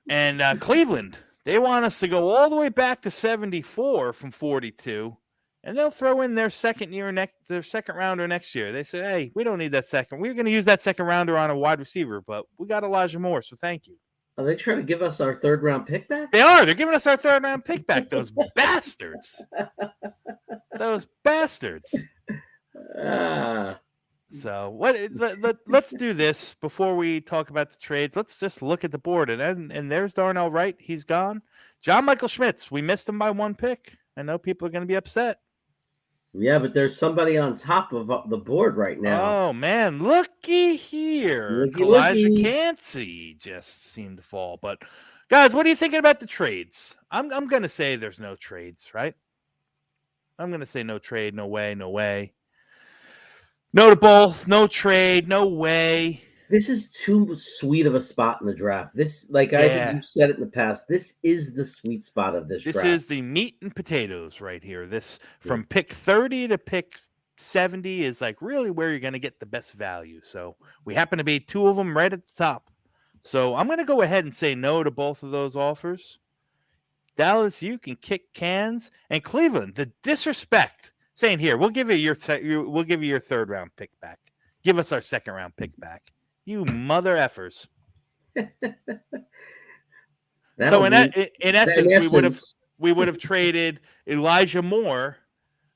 And Cleveland, they want us to go all the way back to 74 from 42, and they'll throw in their second rounder next year. They said, hey, we don't need that second. We're going to use that second rounder on a wide receiver, but we got Elijah Moore, so thank you. Are they trying to give us our 3rd round pick back? They are. They're giving us our 3rd round pick back. Those bastards. Those bastards. So let's do this before we talk about the trades. Let's just look at the board. And there's Darnell Wright. He's gone. John Michael Schmitz. We missed him by 1 pick. I know people are going to be upset. Yeah, but there's somebody on top of the board right now. Oh, man. Looky here. Elijah Cansey just seemed to fall. But, guys, what are you thinking about the trades? I'm going to say there's no trades, right? I'm going to say no trade, no way, no way. No to both, no trade, no way. This is too sweet of a spot in the draft. This, I think you've said it in the past, this is the sweet spot of this draft. This is the meat and potatoes right here. This from pick 30 to pick 70 is really where you're going to get the best value. So we happen to be 2 of them right at the top. So I'm going to go ahead and say no to both of those offers. Dallas, you can kick cans. And Cleveland, the disrespect, saying here, we'll give you your 3rd round pick back. Give us our 2nd round pick back. You mother effers. So in essence, we would have traded Elijah Moore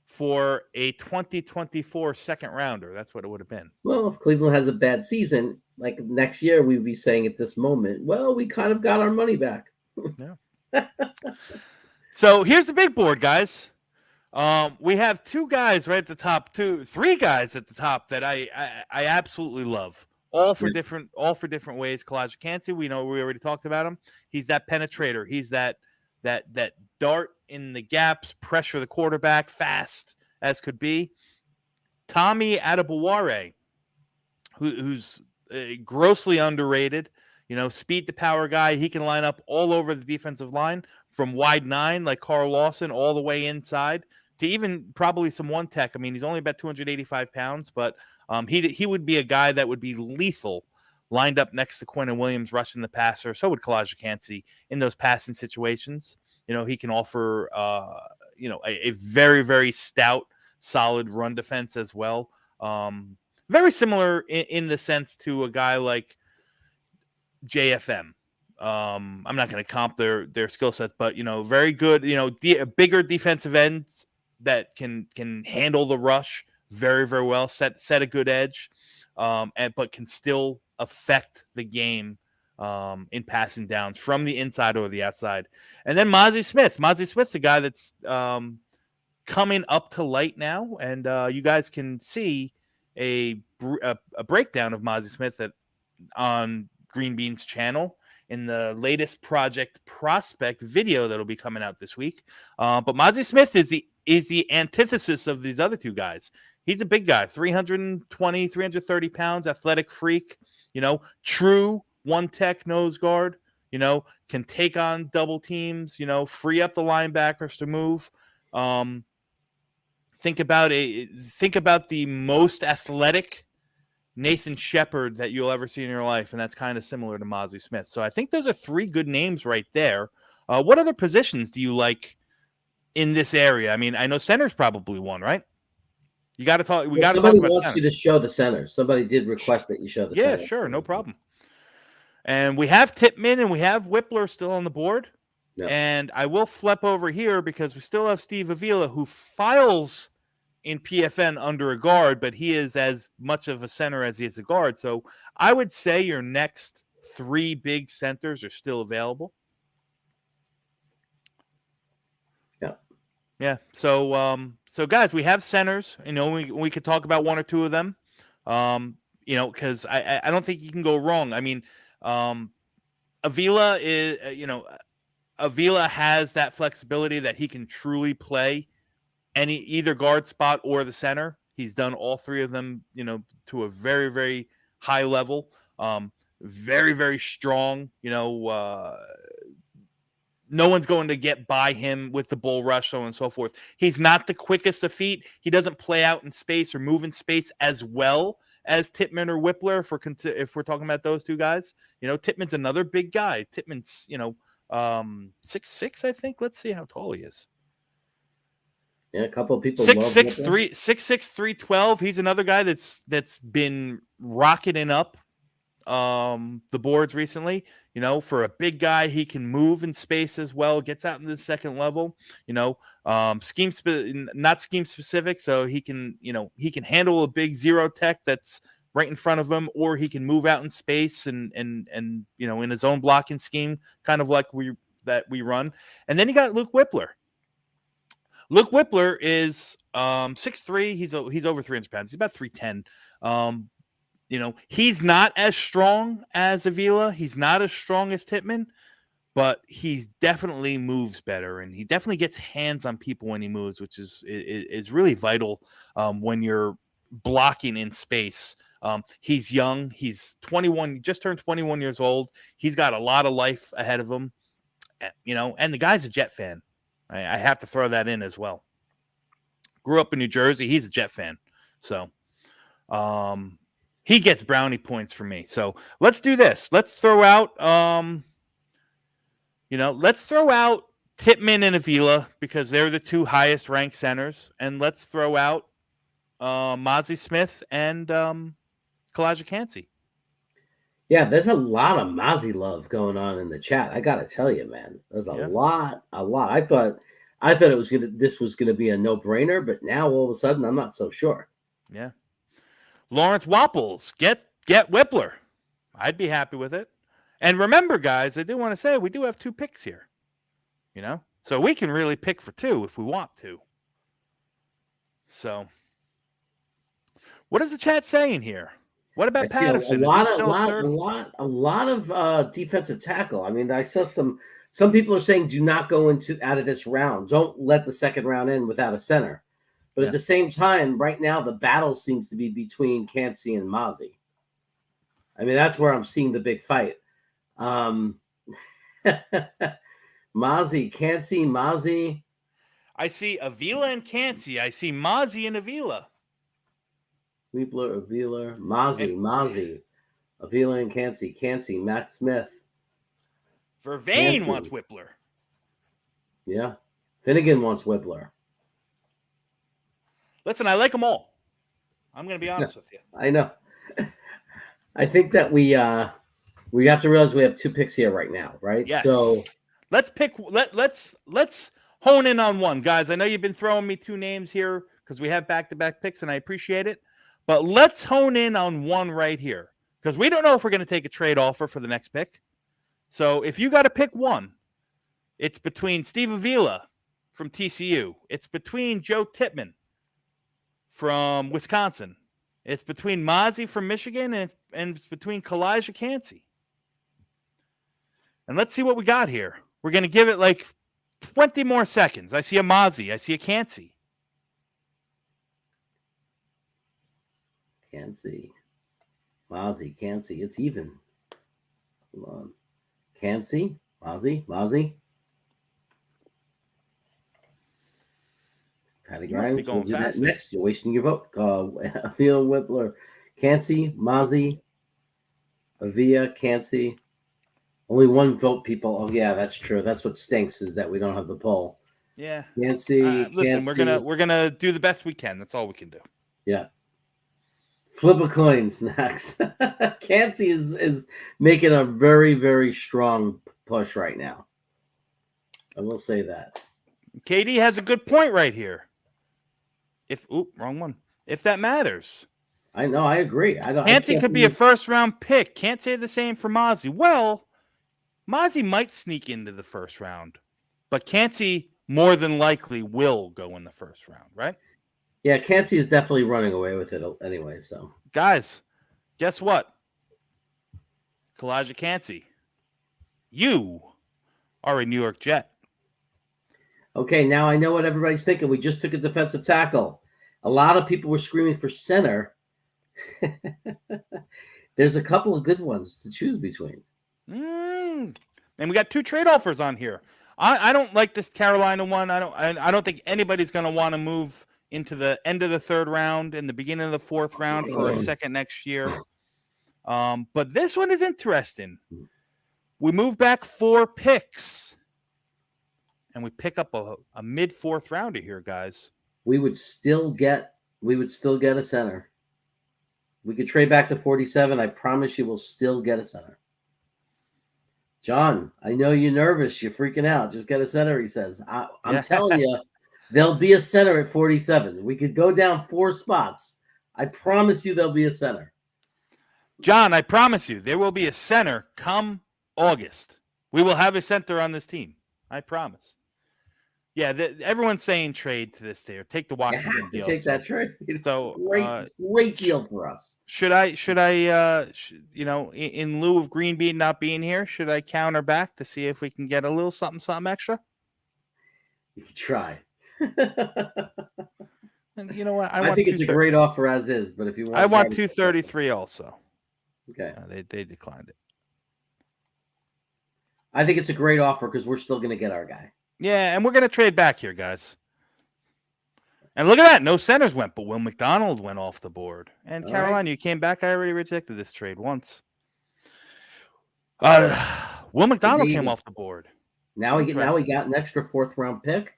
for a 2024 2nd rounder. That's what it would have been. Well, if Cleveland has a bad season, like next year, we'd be saying at this moment, well, we kind of got our money back. Yeah. So here's the big board, guys. We have 2 guys right at the top, 3 guys at the top that I absolutely love. All for different ways. Elijah Cansey, we already talked about him. He's that penetrator. He's that dart in the gaps, pressure the quarterback, fast as could be. Tommy Adebaware, who's grossly underrated. Speed to power guy. He can line up all over the defensive line from wide 9 like Carl Lawson all the way inside to even probably some one tech. I mean, he's only about 285 pounds, but he would be a guy that would be lethal lined up next to Quinnen Williams rushing the passer. So would Elijah Cansey in those passing situations. He can offer a very, very stout, solid run defense as well. Very similar in the sense to a guy like JFM. I'm not going to comp their skill sets, but very good. Bigger defensive ends that can handle the rush very, very well. Set a good edge, but can still affect the game in passing downs from the inside or the outside. And then Mozzie Smith. Mozzie Smith's a guy that's coming up to light now, and you guys can see a breakdown of Mozzie Smith on GreenBean's channel in the latest Project Prospect video that'll be coming out this week. But Mozzie Smith is the antithesis of these other two guys. He's a big guy, 320, 330 pounds, athletic freak, true one-tech nose guard, can take on double teams, free up the linebackers to move. Think about the most athletic Nathan Shepard that you'll ever see in your life, and that's kind of similar to Mozzie Smith. So I think those are three good names right there. What other positions do you like in this area? I mean, I know center's probably one, right? You got to talk. We got to talk about. Somebody wants centers. you to show the center. Somebody did request that you show the center. Yeah, sure, no problem. And we have Tippmann and we have Whippler still on the board. Yep. And I will flip over here because we still have Steve Avila, who files in PFN under a guard, but he is as much of a center as he is a guard. So I would say your next three big centers are still available. Yeah. Yeah. So guys, we have centers. We could talk about one or two of them. Because I don't think you can go wrong. I mean, Avila is, Avila has that flexibility that he can truly play either guard spot or the center. He's done all three of them, to a very, very high level. Very, very strong. No one's going to get by him with the bull rush, so on and so forth. He's not the quickest of feet. He doesn't play out in space or move in space as well as Tippmann or Whippler. If we're talking about those two guys, Tippmann's another big guy. Tippmann's 6'6", I think. Let's see how tall he is. Yeah, a couple of people. 6'6", 312. He's another guy that's been rocketing up the boards recently. For a big guy, he can move in space as well. Gets out in the second level. Not scheme specific, so he can handle a big zero tech that's right in front of him, or he can move out in space and in his own blocking scheme, kind of like we run. And then you got Luke Whippler. Luke Whippler is 6'3". He's over 300 pounds. He's about 310. He's not as strong as Avila. He's not as strong as Tippmann, but he definitely moves better, and he definitely gets hands on people when he moves, which is really vital when you're blocking in space. He's young. He's 21, just turned 21 years old. He's got a lot of life ahead of him, and the guy's a Jet fan. I have to throw that in as well. Grew up in New Jersey. He's a Jet fan. So he gets brownie points for me. So let's do this. Let's throw out, Tippmann and Avila because they're the two highest ranked centers. And let's throw out Mozzie Smith and Kalijah Kancey. Yeah, there's a lot of Mozzie love going on in the chat. I got to tell you, man, there's a lot. I thought this was gonna be a no-brainer, but now all of a sudden I'm not so sure. Yeah. Lawrence Wapples, get Whippler. I'd be happy with it. And remember, guys, I do want to say we do have two picks here. So we can really pick for two if we want to. So what is the chat saying here? What about Patterson? A lot of defensive tackle. I mean, I saw some people are saying do not go out of this round. Don't let the second round end without a center. But at the same time, right now the battle seems to be between Kancey and Mozzie. I mean, that's where I'm seeing the big fight. Mozzie, Kancey, Mozzie. I see Avila and Kancey. I see Mozzie and Avila. Whippler, Avila, Mozzie, Avila and Kancey, Matt Smith. Vervain wants Whippler. Yeah. Finnegan wants Whippler. Listen, I like them all. I'm going to be honest with you. I know. I think that we have to realize we have two picks here right now, right? Yes. So let's pick. Let's hone in on one, guys. I know you've been throwing me two names here because we have back-to-back picks, and I appreciate it. But let's hone in on one right here because we don't know if we're going to take a trade offer for the next pick. So if you got to pick one, it's between Steve Avila from TCU. It's between Joe Tippmann from Wisconsin. It's between Mozzie from Michigan, and it's between Kalijah Kancey. And let's see what we got here. We're going to give it like 20 more seconds. I see a Mozzie. I see a Cansey. Cansey. Mozzie, Cansey. It's even. Hold on. Cansey, Mozzie. Patty Grimes. We'll do that next. You're wasting your vote. Avila, Whippler, Cansey, Mozzie, Avila, Cansey. Only one vote, people. Oh yeah, that's true. That's what stinks is that we don't have the poll. Yeah. Cansey. Listen, we're gonna do the best we can. That's all we can do. Yeah. Flip a coin, Snacks. Cansey is making a very, very strong push right now. I will say that. KD has a good point right here. Wrong one. If that matters. I know, I agree. Cansey could be a first-round pick. Can't say the same for Mozzie. Well, Mozzie might sneak into the first round, but Cansey more than likely will go in the first round, right? Yeah, Cansey is definitely running away with it anyway. So, guys, guess what? Kalijah Cansey, you are a New York Jet. Okay, now I know what everybody's thinking. We just took a defensive tackle. A lot of people were screaming for center. There's a couple of good ones to choose between. And we got 2 trade offers on here. I don't like this Carolina one. I don't think anybody's going to want to move into the end of the 3rd round and the beginning of the 4th round for a second next year. But this one is interesting. We move back 4 picks, and we pick up a mid 4th rounder here, guys. We would still get a center. We could trade back to 47. I promise you we'll still get a center. John, I know you're nervous. You're freaking out. Just get a center, he says. I'm telling you, there'll be a center at 47. We could go down 4 spots. I promise you there'll be a center. John, I promise you there will be a center come August. We will have a center on this team. I promise. Yeah, everyone's saying trade to this day or take the Washington deal. Take that trade. So great deal for us. Should I in lieu of GreenBean not being here, should I counter back to see if we can get a little something extra? You can try. And you know what? I think it's a great offer as is, but if you want, I want 233 also. Okay, they declined it. I think it's a great offer because we're still going to get our guy. Yeah, and we're going to trade back here, guys. And look at that. No centers went, but Will McDonald went off the board. And Carolina, you came back. I already rejected this trade once. Will McDonald came off the board. Now we got an extra 4th round pick.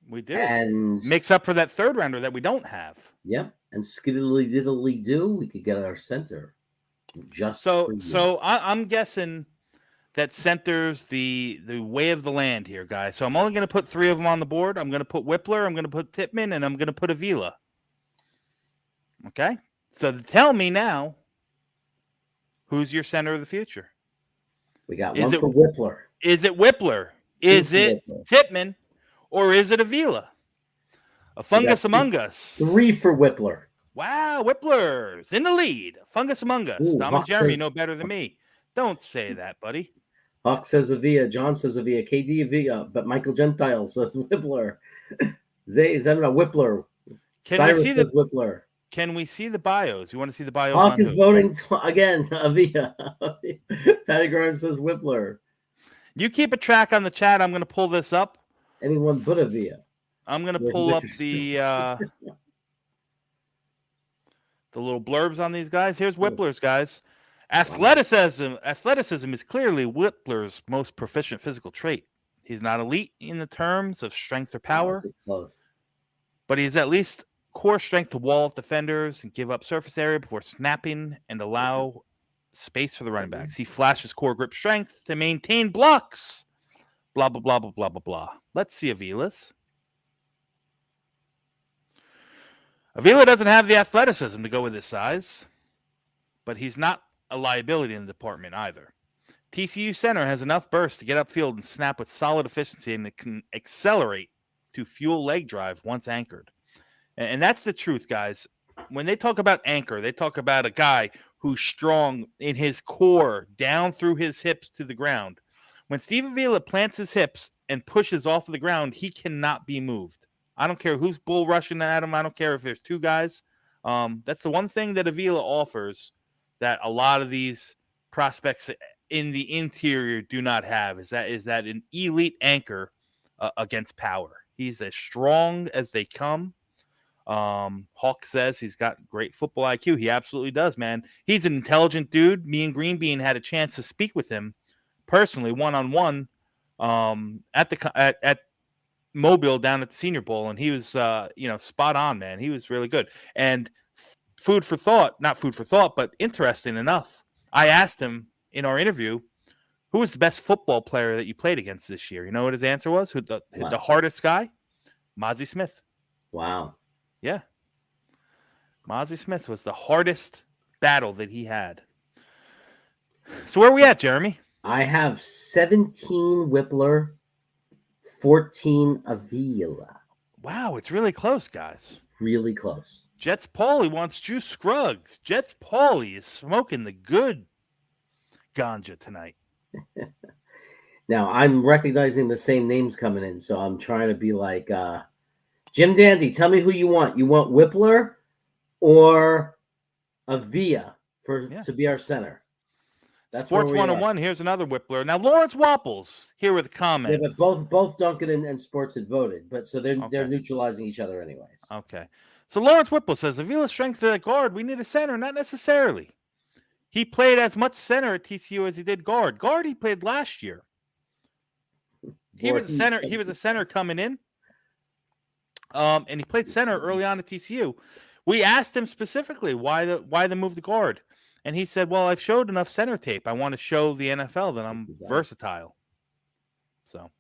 We do. And makes up for that 3rd rounder that we don't have. Yep. And skiddly diddly do, we could get our center. So I'm guessing that centers the way of the land here, guys. So I'm only going to put 3 of them on the board. I'm going to put Whippler, I'm going to put Tippmann, and I'm going to put Avila. Okay? So tell me now, who's your center of the future? We got one for Whippler. Is it Whippler? Is it Tippmann? Or is it Avila? A fungus among us. 3 for Whippler. Wow, Whippler's in the lead. Fungus among us. Tom and Jeremy know better than me. Don't say that, buddy. Hawk says Avila. John says Avila. KD Avila. But Michael Gentile says Whippler. Zay is that a Whippler? Cyrus says Whippler. Can we see the bios? You want to see the bios? Hawk is voting again. Avila. Patty Grimes says Whippler. You keep a track on the chat. I'm going to pull this up. Anyone but Avila. I'm going to pull up the little blurbs on these guys. Here's Whippler's, guys. Athleticism is clearly Whippler's most proficient physical trait. He's not elite in the terms of strength or power, but he's at least core strength to wall off defenders and give up surface area before snapping and allow space for the running backs. He flashes core grip strength to maintain blocks. Blah, blah, blah, blah, blah, blah, blah. Let's see Avila's. Avila doesn't have the athleticism to go with his size, but he's not a liability in the department either. TCU center has enough burst to get upfield and snap with solid efficiency, and it can accelerate to fuel leg drive once anchored. And that's the truth, guys. When they talk about anchor, they talk about a guy who's strong in his core down through his hips to the ground. When Steve Avila plants his hips and pushes off of the ground, he cannot be moved. I don't care who's bull rushing at him. I don't care if there's two guys. That's the one thing that Avila offers that a lot of these prospects in the interior do not have, is that an elite anchor against power. He's as strong as they come. Hawk says he's got great football IQ. He absolutely does, man. He's an intelligent dude. Me and GreenBean had a chance to speak with him personally, one-on-one, at Mobile down at the Senior Bowl, and he was spot on, man. He was really good. And not food for thought, but interesting enough, I asked him in our interview, who was the best football player that you played against this year? You know what his answer was? The hardest guy? Mozzie Smith. Wow. Yeah. Mozzie Smith was the hardest battle that he had. So where are we at, Jeremy? I have 17 Whippler, 14 Avila. Wow, it's really close, guys. Really close. Jets Paulie wants Juice Scruggs. Jets Paulie is smoking the good ganja tonight. Now, I'm recognizing the same names coming in, so I'm trying to be like, Jim Dandy, tell me who you want. You want Whippler or Avila to be our center? That's Sports 101. Here's another Whippler. Now, Lawrence Wapples here with a comment. Yeah, but both Duncan and Sports had voted, but so they're neutralizing each other anyways. Okay. So Lawrence Whipple says, Avila's strength at guard, we need a center. Not necessarily. He played as much center at TCU as he did guard. Guard he played last year. He was a center. He was a center coming in. And he played center early on at TCU. We asked him specifically why the move to guard. And he said, well, I've showed enough center tape. I want to show the NFL that I'm versatile. So,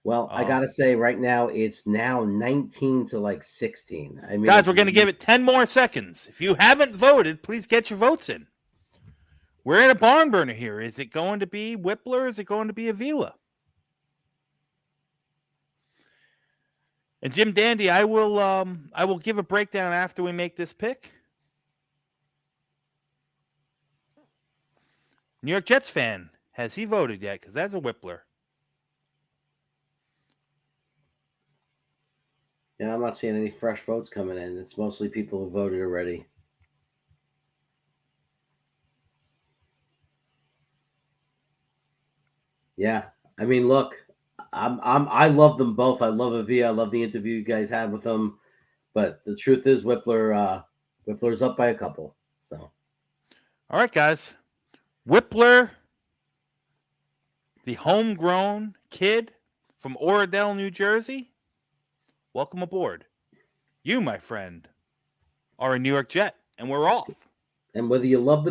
well, I got to say right now, it's now 19 to 16. I mean, guys, we're going to give it 10 more seconds. If you haven't voted, please get your votes in. We're in a barn burner here. Is it going to be Whippler? Is it going to be Avila? And Jim Dandy, I will give a breakdown after we make this pick. New York Jets fan, has he voted yet? Because that's a Whippler. Yeah, I'm not seeing any fresh votes coming in. It's mostly people who voted already. Yeah, I mean, look, I love them both. I love Avila. I love the interview you guys had with them. But the truth is, Whippler's up by a couple. So, all right, guys. Whippler, the homegrown kid from Oradell, New Jersey. Welcome aboard. You, my friend, are a New York Jet, and we're off. And whether you love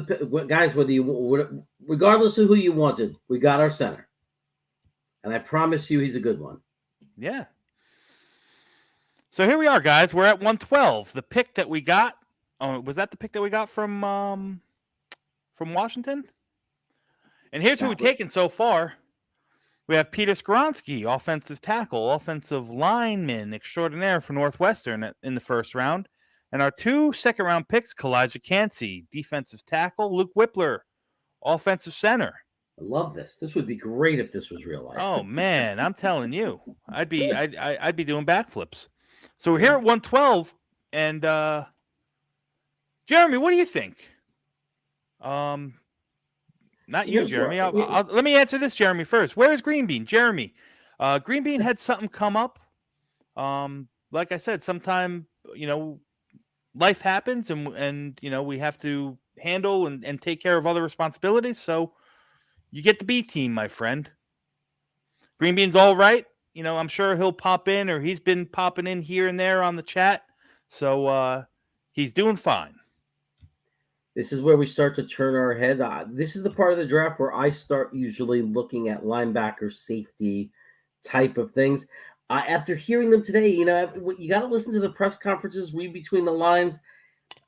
guys, regardless of who you wanted, we got our center. And I promise you he's a good one. Yeah. So here we are, guys. We're at 112. The pick that we got, was that the pick that we got from Washington? And here's who we've taken so far. We have Peter Skoronsky, offensive tackle, offensive lineman extraordinaire for Northwestern in the first round. And our 2 second-round picks, Kalijah Cansey, defensive tackle, Luke Whippler, offensive center. I love this. This would be great if this was real life. Oh man, I'm telling you, I'd be doing backflips. So we're here at 112, and Jeremy, what do you think? Not you, Jeremy. Let me answer this, Jeremy, first. Where is GreenBean? Jeremy, GreenBean had something come up. Like I said, sometime life happens, and we have to handle and take care of other responsibilities. So. You get the B team, my friend. GreenBean's all right. I'm sure he'll pop in, or he's been popping in here and there on the chat. So he's doing fine. This is where we start to turn our head. This is the part of the draft where I start usually looking at linebacker, safety type of things. After hearing them today, you got to listen to the press conferences, read between the lines.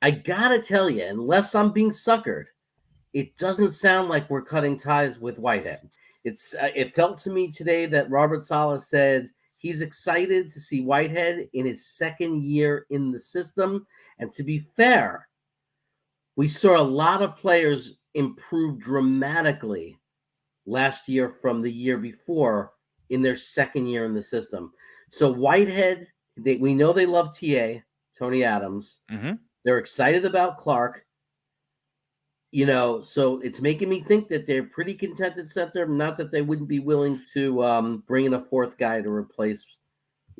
I got to tell you, unless I'm being suckered, it doesn't sound like we're cutting ties with Whitehead. It felt to me today that Robert Saleh said he's excited to see Whitehead in his second year in the system. And to be fair, we saw a lot of players improve dramatically last year from the year before in their second year in the system. So Whitehead, we know they love Tony Adams. Mm-hmm. They're excited about Clark. So it's making me think that they're pretty content at center. Not that they wouldn't be willing to bring in a fourth guy to replace,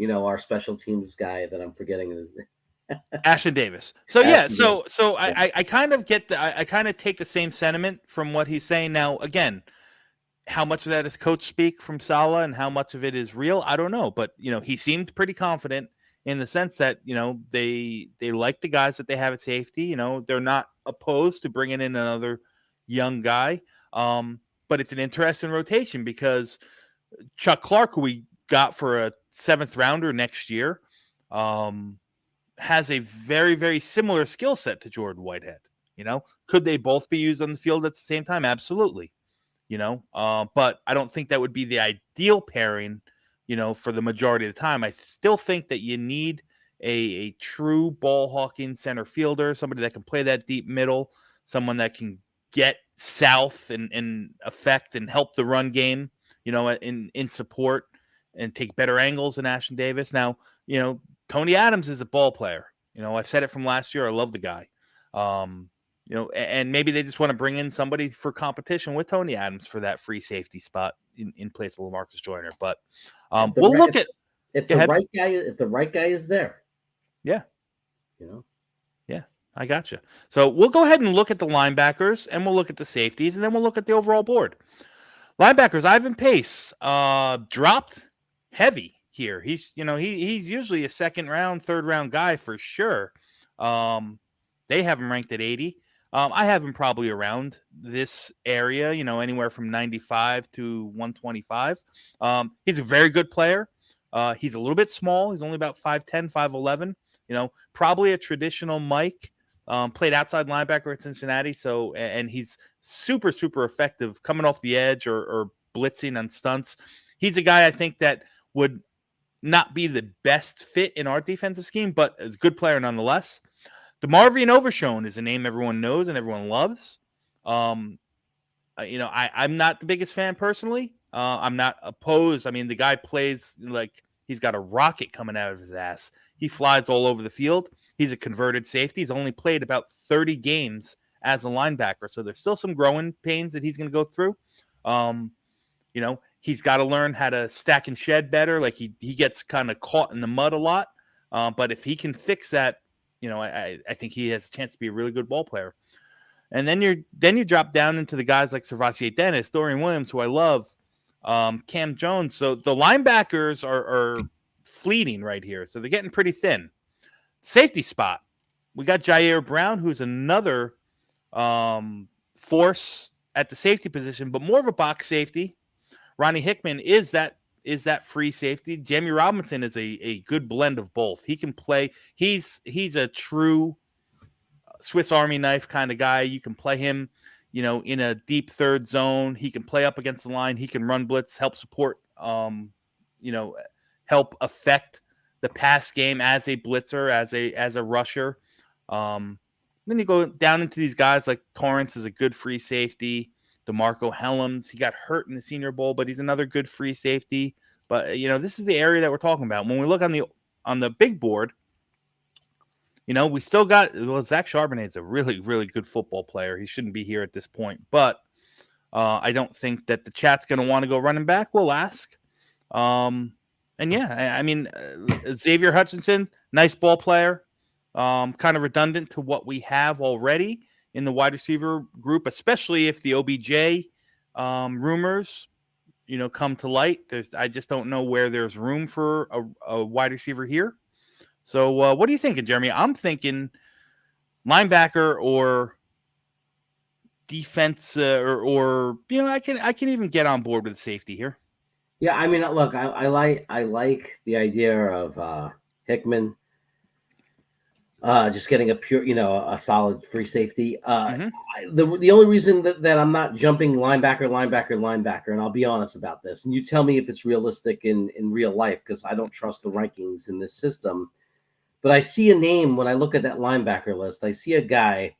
our special teams guy that I'm forgetting his name. Ashton Davis. So I kind of get I kind of take the same sentiment from what he's saying. Now, again, how much of that is coach speak from Saleh and how much of it is real, I don't know. But he seemed pretty confident in the sense that they like the guys that they have at safety. They're not opposed to bringing in another young guy. But it's an interesting rotation because Chuck Clark, who we got for a 7th rounder next year, has a very, very similar skill set to Jordan Whitehead. Could they both be used on the field at the same time? Absolutely. But I don't think that would be the ideal pairing, for the majority of the time. I still think that you need a true ball hawking center fielder, somebody that can play that deep middle, someone that can get south and affect and help the run game, in support and take better angles than Ashton Davis. Now, Tony Adams is a ball player. I've said it from last year. I love the guy. And maybe they just want to bring in somebody for competition with Tony Adams for that free safety spot in place of LaMarcus Joyner. But we'll look at if the right guy is there. Yeah. Yeah, I gotcha. So we'll go ahead and look at the linebackers and we'll look at the safeties and then we'll look at the overall board. Linebackers, Ivan Pace dropped heavy here. He's usually a 2nd round, 3rd round guy for sure. They have him ranked at 80. I have him probably around this area, anywhere from 95 to 125. He's a very good player. He's a little bit small. He's only about 5'10", 5'11", probably a traditional Mike, played outside linebacker at Cincinnati. So, and he's super, super effective coming off the edge or blitzing on stunts. He's a guy I think that would not be the best fit in our defensive scheme, but a good player nonetheless. DeMarvion Overshone is a name everyone knows and everyone loves. I'm not the biggest fan personally. I'm not opposed. I mean, the guy plays like he's got a rocket coming out of his ass. He flies all over the field. He's a converted safety. He's only played about 30 games as a linebacker, so there's still some growing pains that he's going to go through. He's got to learn how to stack and shed better. Like he gets kind of caught in the mud a lot. But if he can fix that, I think he has a chance to be a really good ball player. And then you drop down into the guys like Servassier Dennis, Dorian Williams, who I love, Cam Jones. So the linebackers are fleeting right here. So they're getting pretty thin. Safety spot. We got Jair Brown, who's another force at the safety position, but more of a box safety. Ronnie Hickman is that free safety. Jamie Robinson is a good blend of both. He can play. He's a true Swiss Army knife kind of guy. You can play him, in a deep third zone. He can play up against the line. He can run blitz, help support, help affect the pass game as a blitzer, as a rusher. Then you go down into these guys like Torrance is a good free safety. DeMarco Helms, he got hurt in the Senior Bowl, but he's another good free safety. But this is the area that we're talking about. When we look on the big board, we still got Zach Charbonnet is a really, really good football player. He shouldn't be here at this point, but I don't think that the chat's going to want to go running back. We'll ask. Xavier Hutchinson, nice ball player. Kind of redundant to what we have already in the wide receiver group, especially if the OBJ rumors, come to light. I just don't know where there's room for a wide receiver here. So what are you thinking, Jeremy? I'm thinking linebacker or defense, or I can even get on board with safety here. Yeah, I mean, look, I like the idea of Hickman. Just getting a pure, a solid free safety. The only reason that I'm not jumping linebacker, and I'll be honest about this, and you tell me if it's realistic in real life, because I don't trust the rankings in this system. But I see a name when I look at that linebacker list. I see a guy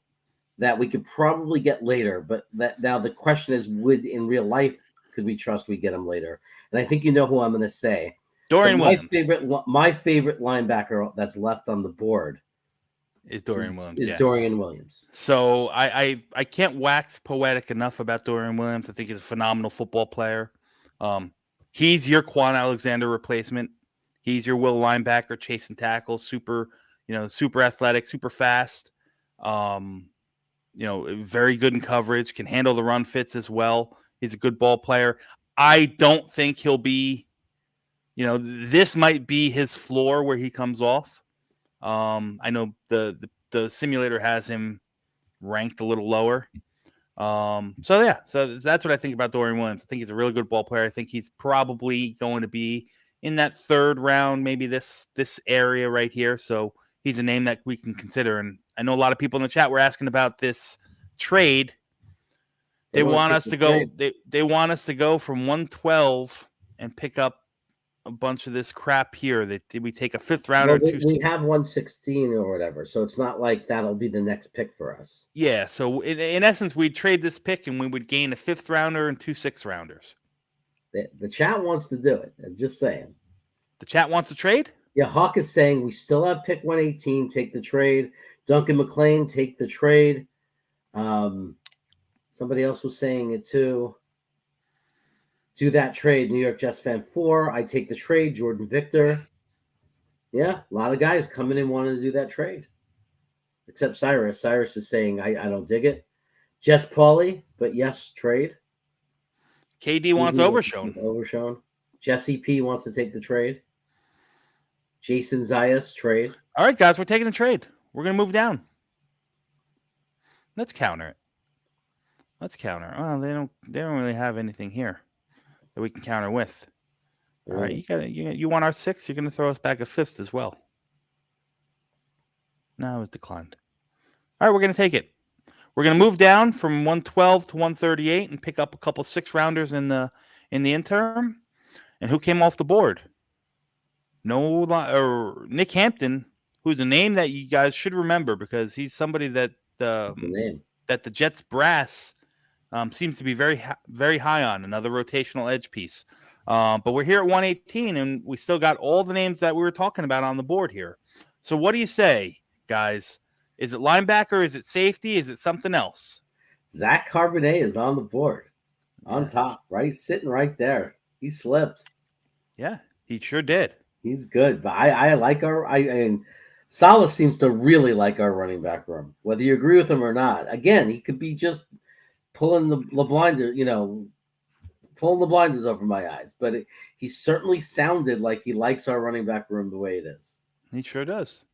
that we could probably get later. But that now the question is, would in real life could we trust we get him later? And I think you know who I'm going to say. Dorian my Williams my favorite linebacker that's left on the board is Dorian Williams. is Yeah. Dorian Williams. So I can't wax poetic enough about Dorian Williams. I think he's a phenomenal football player. He's your Quan Alexander replacement. He's your will linebacker, chasing tackles, super athletic, super fast. Very good in coverage, can handle the run fits as well. He's a good ball player. I don't think he'll be, this might be his floor where he comes off. I know the simulator has him ranked a little lower. So that's what I think about Dorian Williams. I think he's a really good ball player. I think he's probably going to be in that third round, maybe this area right here. So he's a name that we can consider. And I know a lot of people in the chat were asking about this trade. They want us to go. They want us to go from 112 and pick up a bunch of this crap here. That we take a fifth rounder. We have 116 or whatever, so it's not like that'll be the next pick for us. Yeah. So in essence, we'd trade this pick and we would gain a fifth rounder and 2 6th rounders. The chat wants to do it. I'm just saying. The chat wants to trade? Yeah, Hawk is saying we still have pick 118. Take the trade. Duncan McLean, take the trade. Somebody else was saying it too. Do that trade. New York Jets fan 4. I take the trade. Jordan Victor. Yeah, a lot of guys coming in wanting to do that trade. Except Cyrus. Cyrus is saying, I don't dig it. Jets Pauly, but yes, trade. KD wants Overshown. Overshown. Jesse P wants to take the trade. Jason Zayas, trade. All right, guys, we're taking the trade. We're going to move down. Let's counter it. Oh, they don't really have anything here that we can counter with. All right, you want our 6th? You're going to throw us back a 5th as well. No, it was declined. All right, we're going to take it. We're going to move down from 112 to 138 and pick up a couple 6 rounders in the interim. And who came off the board? Nick Hampton, who's a name that you guys should remember because he's somebody that the Jets brass seems to be very, very high on. Another rotational edge piece. But we're here at 118, and we still got all the names that we were talking about on the board here. So what do you say, guys? Is it linebacker? Is it safety? Is it something else? Zach Carbonet is on the board, on top, right? Sitting right there. He slipped. Yeah, he sure did. He's good. But I like and Salah seems to really like our running back room, whether you agree with him or not. Again, he could be just pulling the blinders, pulling the blinders over my eyes. But he certainly sounded like he likes our running back room the way it is. He sure does.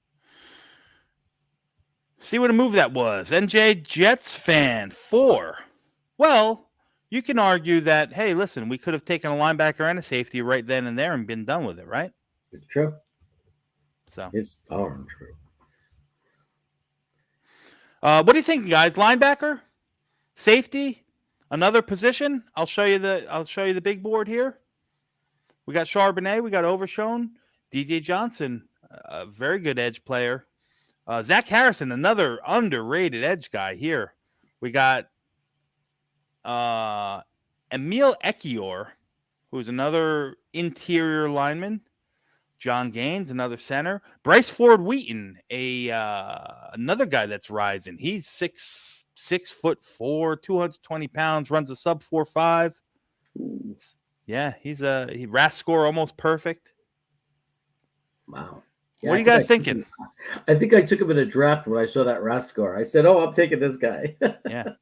See what a move that was. NJ Jets fan 4. Well, you can argue that, hey, listen, we could have taken a linebacker and a safety right then and there and been done with it, right? It's true. So it's darn true. What do you think, guys? Linebacker, safety, another position. I'll show you the big board here. We got Charbonnet, we got Overshown, DJ Johnson, a very good edge player. Zach Harrison, another underrated edge guy here. We got Emil Ekiyor, who's another interior lineman. John Gaines, another center. Bryce Ford Wheaton, another guy that's rising. He's 6'4", 220 pounds, runs a sub 4.5. Yeah, he RAS score almost perfect. Wow. Yeah, what are you guys thinking? I think I took him in a draft when I saw that RAS score. I said, I'm taking this guy. Yeah.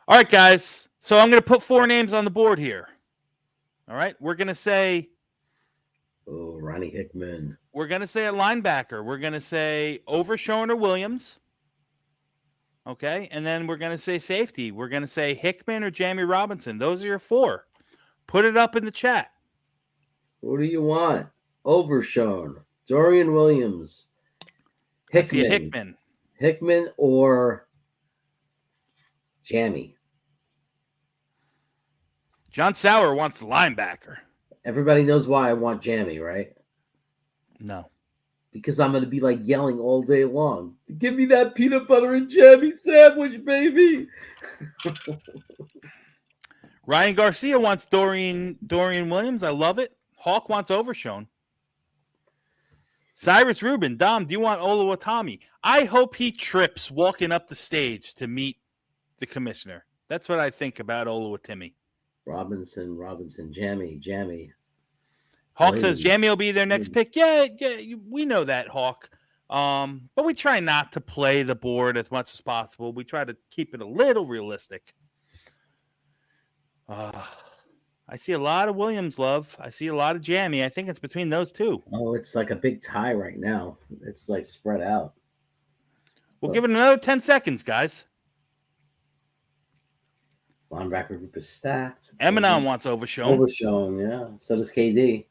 All right, guys. So I'm going to put 4 names on the board here. All right. We're going to say. Oh, Ronnie Hickman. We're going to say a linebacker. We're going to say Overshown or Williams. Okay. And then we're going to say safety. We're going to say Hickman or Jamie Robinson. Those are your 4. Put it up in the chat. What do you want? Overshown, Dorian Williams, Hickman or Jamie. John Sauer wants the linebacker. Everybody knows why I want Jamie, right? No. because I'm going to be like yelling all day long. Give me that peanut butter and jammy sandwich, baby. Ryan Garcia wants Dorian Williams. I love it. Hawk wants Overshown. Cyrus Rubin, Dom, do you want Oluwatimi? I hope he trips walking up the stage to meet the commissioner. That's what I think about Oluwatimi. Robinson, Jammy. Hawk says Jamie will be their next pick. Yeah, we know that, Hawk. But we try not to play the board as much as possible. We try to keep it a little realistic. I see a lot of Williams love. I see a lot of Jamie. I think it's between those two. Oh, it's like a big tie right now. It's like spread out. We'll give it another 10 seconds, guys. Linebacker group is stacked. Eminon wants Overshown. Overshown, yeah. So does KD.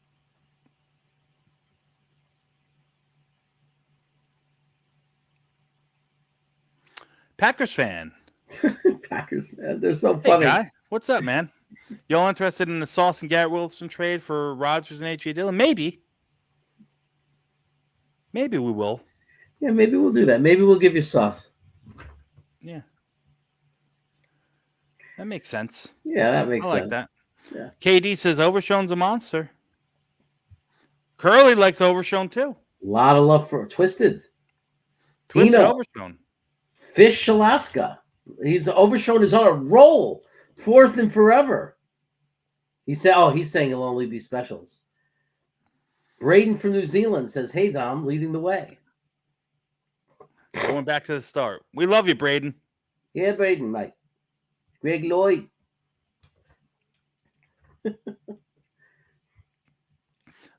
Packers fan. Packers fan. They're so funny. Hey, guy. What's up, man? Y'all interested in the Sauce and Garrett Wilson trade for Rodgers and H.A. Dillon? Maybe. Maybe we will. Yeah, maybe we'll do that. Maybe we'll give you Sauce. Yeah. That makes sense. Yeah, that makes sense. I like that. Yeah. KD says Overshown's a monster. Curly likes Overshown too. A lot of love for Twisted. Overshown. Fish Alaska. Overshown is on a roll. Fourth and forever. He's saying it'll only be specials. Braden from New Zealand says, "Hey Dom, leading the way." Going back to the start. We love you, Braden. Yeah, Braden, mate. Greg Lloyd.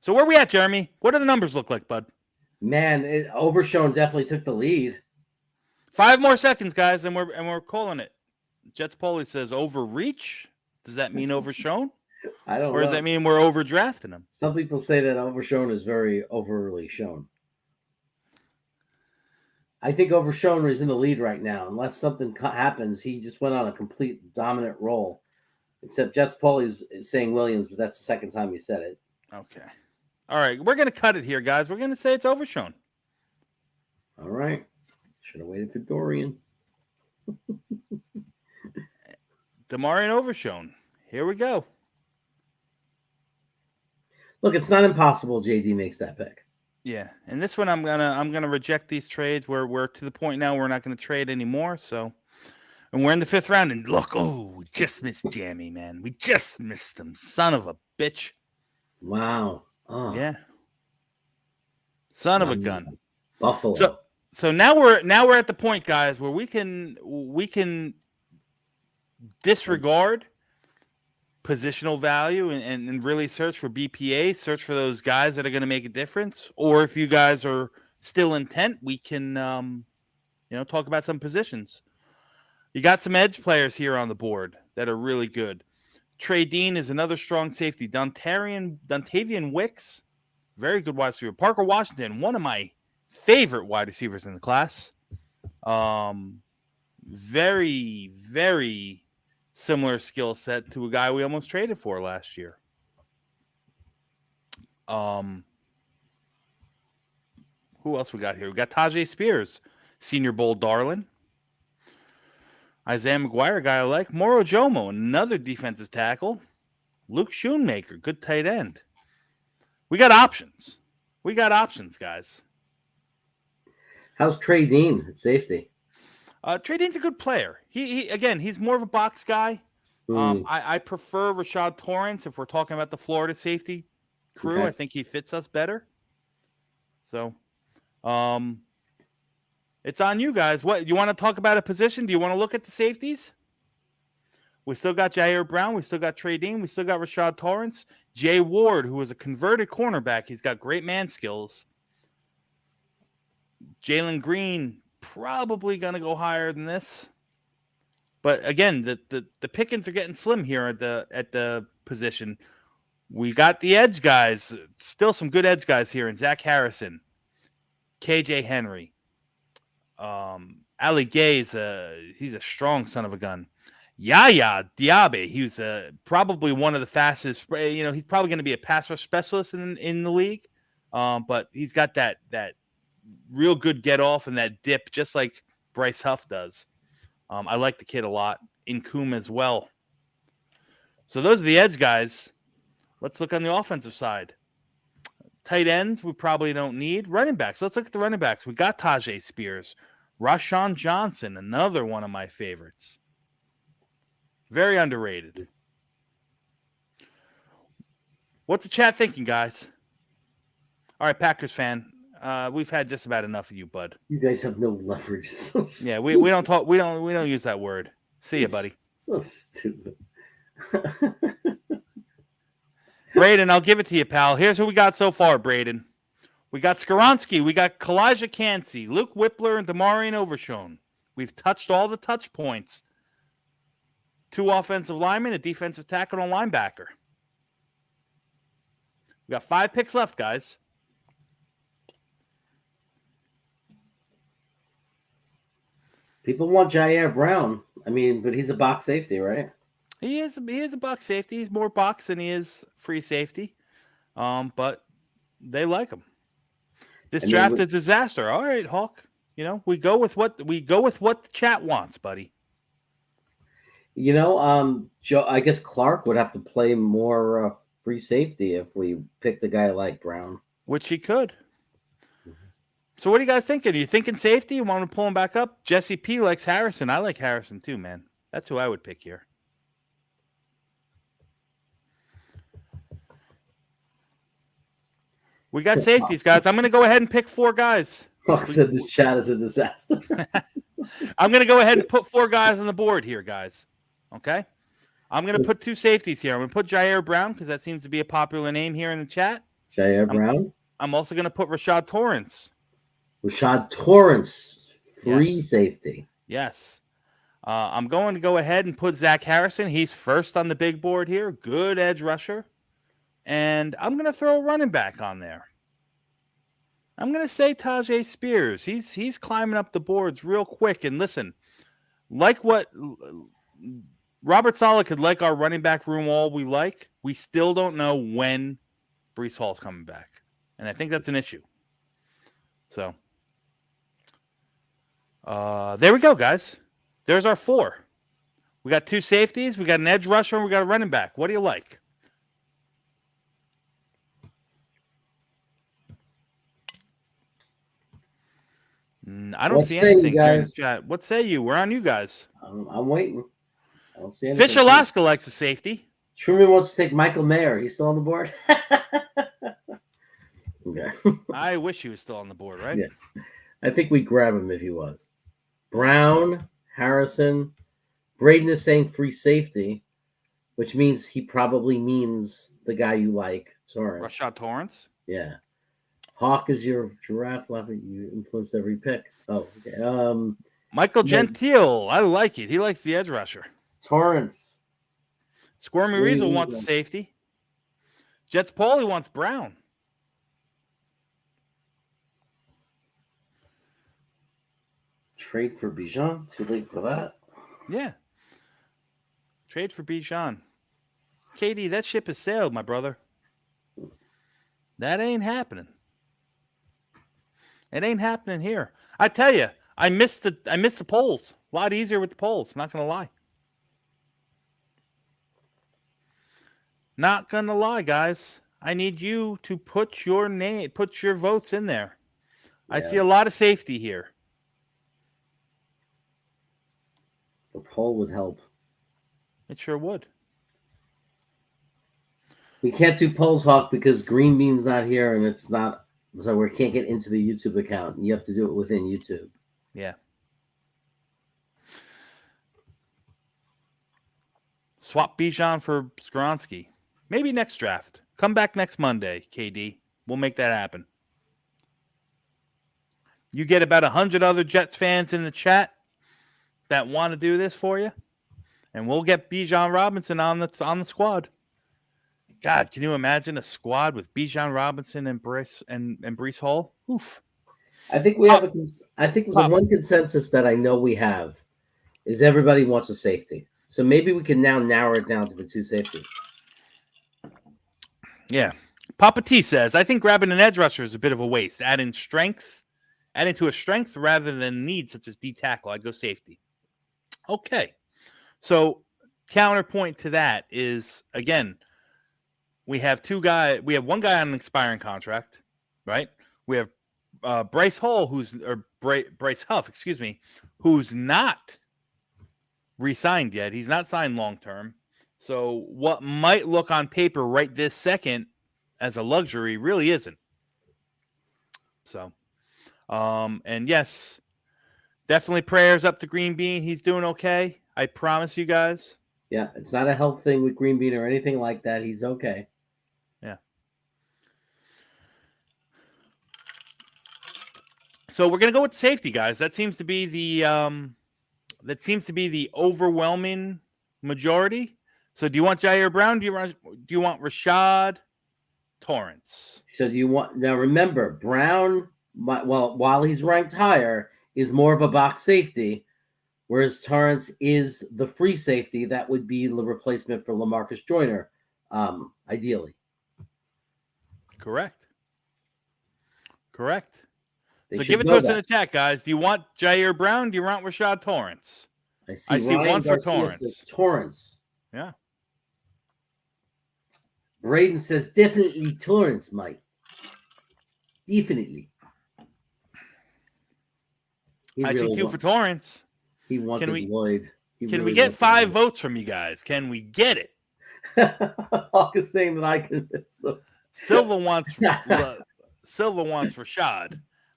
So where we at, Jeremy? What do the numbers look like, bud? Man, Overshown definitely took the lead. 5 more seconds, guys, and we're calling it. Jets Paulie says overreach. Does that mean Overshown? I don't know. Or does that mean we're overdrafting him? Some people say that Overshown is very overly shown. I think Overshown is in the lead right now. Unless something happens, he just went on a complete dominant roll. Except Jets Paulie's saying Williams, but that's the second time he said it. Okay. All right. We're going to cut it here, guys. We're going to say it's Overshown. All right. Should have waited for Dorian. Demarion Overshown. Here we go. Look, it's not impossible JD makes that pick. Yeah, and this one I'm gonna reject these trades. We're to the point now we're not gonna trade anymore. So, and we're in the 5th round. And look, we just missed Jamie, man. We just missed him, son of a bitch. Wow. Oh. Yeah. Son of a gun. Buffalo. So now we're at the point, guys, where we can disregard positional value and really search for BPA, search for those guys that are going to make a difference. Or if you guys are still intent, we can, talk about some positions. You got some edge players here on the board that are really good. Trey Dean is another strong safety. Dontavian Wicks, very good wide receiver. Parker Washington, one of my favorite wide receivers in the class. Very, very similar skill set to a guy we almost traded for last year. Who else we got here? We got Tajay Spears, Senior Bowl darling. Isaiah McGuire, guy I like. Moro Jomo, another defensive tackle. Luke Schoonmaker, good tight end. We got options. Guys. How's Trey Dean at safety? Trey Dean's a good player. He's more of a box guy. I prefer Rashad Torrance if we're talking about the Florida safety crew. Okay. I think he fits us better. So, it's on you guys. What you want to talk about a position? Do you want to look at the safeties? We still got Jair Brown. We still got Trey Dean. We still got Rashad Torrance. Jay Ward, who is a converted cornerback. He's got great man skills. Jalen Green, probably going to go higher than this. But again, the pickings are getting slim here at the position. We got the edge guys. Still some good edge guys here. And Zach Harrison, KJ Henry. Ali Gay he's a strong son of a gun. Yaya Diaby, he was probably one of the fastest. He's probably going to be a pass rush specialist in the league. But he's got that real good get off and that dip, just like Bryce Huff does. I like the kid a lot. Incoom as well. So those are the edge guys. Let's look on the offensive side. Tight ends, we probably don't need. Running backs, let's look at the running backs. We got Tajay Spears. Rashawn Johnson, another one of my favorites. Very underrated. What's the chat thinking, guys? All right, Packers fan. We've had just about enough of you, bud. You guys have no leverage. So yeah, we don't talk. We don't use that word. See you, buddy. So stupid. Braden, I'll give it to you, pal. Here's who we got so far, Braden. We got Skoronski. We got Kalijah Cansey, Luke Whippler, and Damarian Overshone. We've touched all the touch points. 2 offensive linemen, a defensive tackle, and a linebacker. We got 5 picks left, guys. People want Jair Brown. I mean, but he's a box safety, right? He is a box safety. He's more box than he is free safety. But they like him. This draft is a disaster. All right, Hawk. You know, we go with what the chat wants, buddy. You know, Joe, I guess Clark would have to play more free safety if we picked a guy like Brown. Which he could. So what are you guys thinking? Are you thinking safety? You want to pull him back up? Jesse P likes Harrison. I like Harrison too, man. That's who I would pick here. We got safeties, guys. I'm going to go ahead and pick 4 guys. Hawk said this chat is a disaster. I'm going to go ahead and put 4 guys on the board here, guys. Okay? I'm going to put 2 safeties here. I'm going to put Jair Brown because that seems to be a popular name here in the chat. Jair Brown? I'm also going to put Rashad Torrance. Rashad Torrance, free safety. Yes. I'm going to go ahead and put Zach Harrison. He's first on the big board here. Good edge rusher. And I'm going to throw a running back on there. I'm going to say Tajay Spears. He's climbing up the boards real quick. And listen, like what Robert Saleh could like our running back room all we like, we still don't know when Breece Hall's coming back. And I think that's an issue. So there we go, guys. There's our 4. We got 2 safeties. We got an edge rusher. And we got a running back. What do you like? I don't see anything, guys. What say you? We're on you guys. I'm waiting. I don't see anything. Fish Alaska likes a safety. Truman wants to take Michael Mayer. He's still on the board? Okay. I wish he was still on the board, right? Yeah. I think we'd grab him if he was. Brown, Harrison. Braden is saying free safety, which means he probably means the guy you like, Torrance. Rashad Torrance? Yeah. Hawk is your giraffe. You influenced every pick. Oh, okay. Michael Gentile. I like it. He likes the edge rusher. Torrance. Squirmy Riesel wants a safety. Jets Paulie wants Brown. Trade for Bijan. Too late for that. Yeah. Trade for Bijan. KD, that ship has sailed, my brother. That ain't happening. It ain't happening here. I tell you, I missed the polls. A lot easier with the polls. Not gonna lie. Not gonna lie, guys. I need you to put your votes in there. Yeah. I see a lot of safety here. The poll would help. It sure would. We can't do polls, Hawk, because GreenBean's not here and it's not. So we can't get into the YouTube account. You have to do it within YouTube. Yeah. Swap Bijan for Skoronski. Maybe next draft. Come back next Monday, KD. We'll make that happen. You get about 100 other Jets fans in the chat that want to do this for you, and we'll get Bijan Robinson on the squad. God, can you imagine a squad with Bijan Robinson and Breece Hall? Oof. I think we have the one consensus that I know we have is everybody wants a safety. So maybe we can now narrow it down to the 2 safeties. Yeah. Papa T says, I think grabbing an edge rusher is a bit of a waste. Adding to a strength rather than needs such as D tackle. I'd go safety. Okay. So counterpoint to that is, again, we have one guy on an expiring contract, right? We have Bryce Huff, who's not re-signed yet. He's not signed long-term. So what might look on paper right this second as a luxury really isn't. So, and yes, definitely prayers up to GreenBean. He's doing okay. I promise you guys. Yeah, it's not a health thing with GreenBean or anything like that. He's okay. Yeah. So we're gonna go with safety, guys. That seems to be the overwhelming majority. So do you want Jair Brown? Do you want Rashad Torrance? So do you want now? Remember, Brown, while he's ranked higher, is more of a box safety, whereas Torrance is the free safety. That would be the replacement for LaMarcus Joyner, ideally. Correct. They So give it to us in the chat, guys. Do you want Jair Brown? Do you want Rashad Torrance? I see Ryan one for Torrance. Says Torrance. Yeah. Braden says definitely Torrance, Mike. Definitely. I see two for Torrance. He wanted Lloyd. Can we get 5 votes from you guys? Can we get it? Hawk is saying that I convinced them. Silva wants Rashad.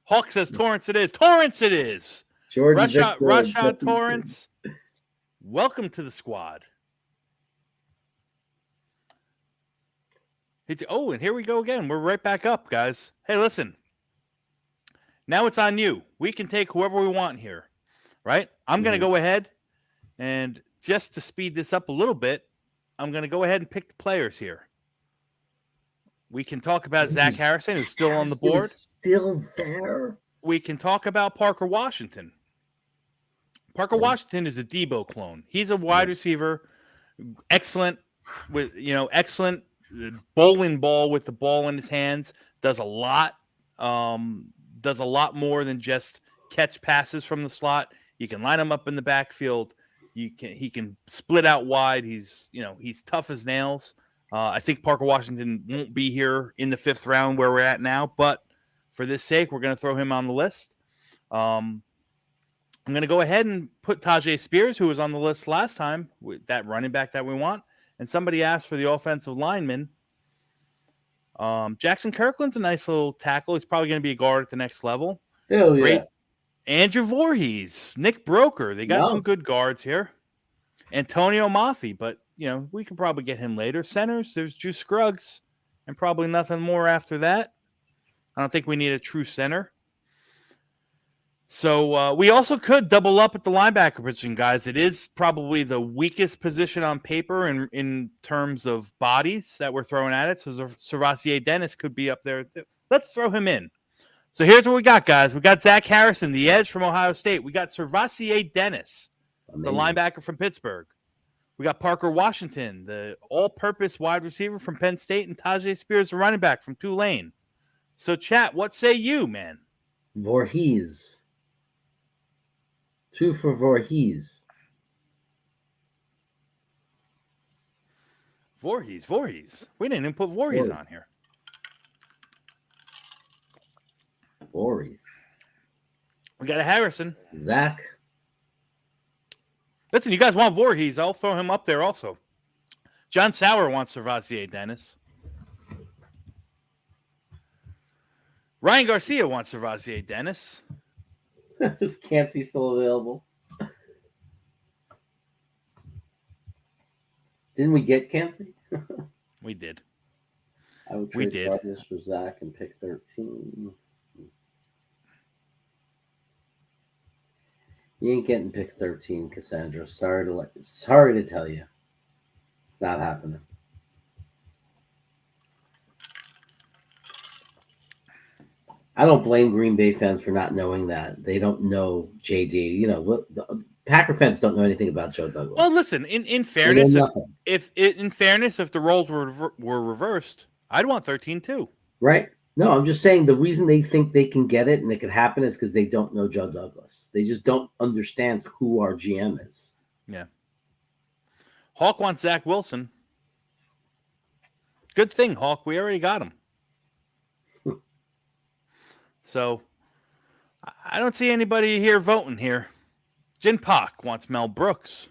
Hawk says Torrance it is. Torrance it is. Rashad Torrance. Welcome to the squad. Oh, and here we go again. We're right back up, guys. Hey, listen. Now it's on you. We can take whoever we want here, right? I'm going to go ahead, and just to speed this up a little bit, I'm going to go ahead and pick the players here. We can talk about Zach Harrison, who's still on the board. Still there. We can talk about Parker Washington. Parker Washington is a Debo clone. He's a wide receiver, excellent bowling ball with the ball in his hands. Does a lot more than just catch passes from the slot. You can line him up in the backfield. He can split out wide. He's tough as nails. I think Parker Washington won't be here in the 5th round where we're at now, but for this sake, we're going to throw him on the list. I'm going to go ahead and put Tajay Spears, who was on the list last time, with that running back that we want. And somebody asked for the offensive lineman. Jackson Kirkland's a nice little tackle. He's probably going to be a guard at the next level. Hell yeah. Great. Andrew Voorhees, Nick Broker. They got some good guards here. Antonio Mafi, but we can probably get him later. Centers, there's Juice Scruggs, and probably nothing more after that. I don't think we need a true center. So we also could double up at the linebacker position, guys. It is probably the weakest position on paper in terms of bodies that we're throwing at it. So Servassier Dennis could be up there too. Let's throw him in. So here's what we got, guys. We got Zach Harrison, the edge from Ohio State. We got Servassier Dennis, the linebacker from Pittsburgh. We got Parker Washington, the all-purpose wide receiver from Penn State, and Tajay Spears, the running back from Tulane. So, chat, what say you, man? Voorhees. 2 for Voorhees. Voorhees. We didn't even put Voorhees on here. Voorhees. We got a Harrison. Zach. Listen, you guys want Voorhees, I'll throw him up there also. John Sauer wants Servassier Dennis. Ryan Garcia wants Servassier Dennis. Is Cansey still available? Didn't we get Cansey? We did. I would trade Rodgers for Zach and pick 13. You ain't getting pick 13, Cassandra. Sorry to tell you. It's not happening. I don't blame Green Bay fans for not knowing that. They don't know JD. Packer fans don't know anything about Joe Douglas. Well, listen, in fairness, if the roles were reversed, I'd want 13 too. Right? No, I'm just saying the reason they think they can get it and it could happen is because they don't know Joe Douglas. They just don't understand who our GM is. Yeah. Hawk wants Zach Wilson. Good thing, Hawk. We already got him. So I don't see anybody here voting here. Jin Pak wants Mel Brooks.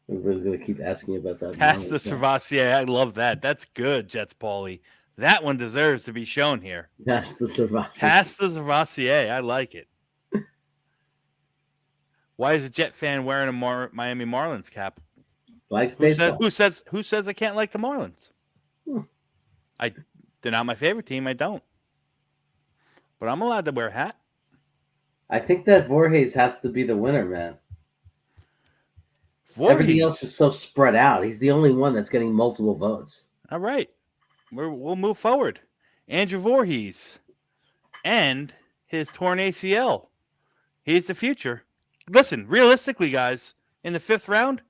Everybody's going to keep asking about that. Pass the Cervasier. I love that. That's good, Jets Paulie. That one deserves to be shown here. Pass the Cervasier. Pass the Cervasier. I like it. Why is a Jet fan wearing a Miami Marlins cap? Likes baseball. Who says I can't like the Marlins? They're not my favorite team. I don't. But I'm allowed to wear a hat. I think that Voorhees has to be the winner, man. Everything else is so spread out. He's the only one that's getting multiple votes. All right. We'll move forward. Andrew Voorhees and his torn ACL. He's the future. Listen, realistically, guys, in the 5th round,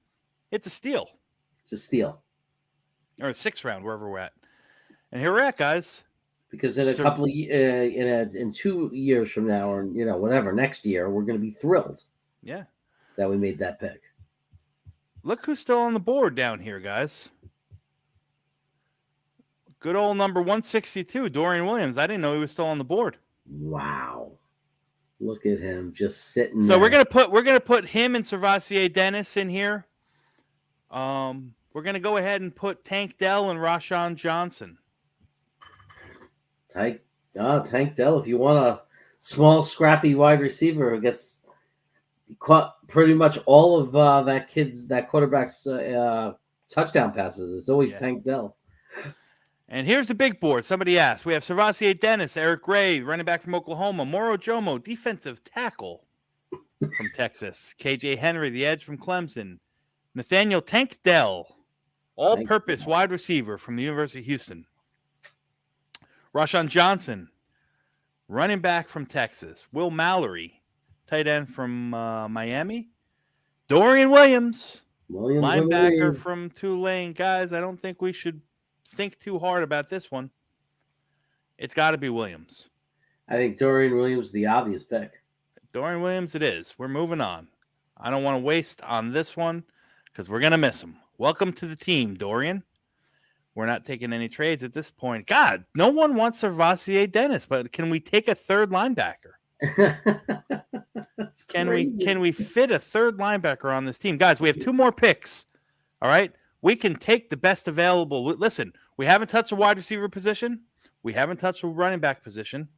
it's a steal. It's a steal. Or the 6th round, wherever we're at. And here we're at, guys. Because in a couple of in 2 years from now, or whatever, next year, we're going to be thrilled. Yeah. That we made that pick. Look who's still on the board down here, guys. Good old number 162, Dorian Williams. I didn't know he was still on the board. Wow. Look at him just sitting So there. we're gonna put him and Cervasier Dennis in here. We're gonna go ahead and put Tank Dell and Rashawn Johnson. Tank Dell, if you want a small, scrappy wide receiver who gets caught pretty much all of that quarterback's touchdown passes, it's always Tank Dell. And here's the big board. Somebody asked. We have Cervasier Dennis, Eric Gray, running back from Oklahoma, Moro Jomo, defensive tackle from Texas, KJ Henry, the edge from Clemson, Nathaniel Tank Dell, all-purpose wide receiver from the University of Houston, Rashawn Johnson, running back from Texas, Will Mallory, tight end from Miami, Dorian Williams, linebacker from Tulane. Guys, I don't think we should think too hard about this one. It's got to be Williams. I think Dorian Williams the obvious pick. Dorian Williams it is. We're moving on. I don't want to waste on this one because we're going to miss him. Welcome to the team, Dorian. We're not taking any trades at this point. God, no one wants Cervasier Dennis, but can we take a third linebacker? Can we fit a third linebacker on this team? Guys, we have 2 more picks. All right? We can take the best available. Listen, we haven't touched the wide receiver position. We haven't touched the running back position.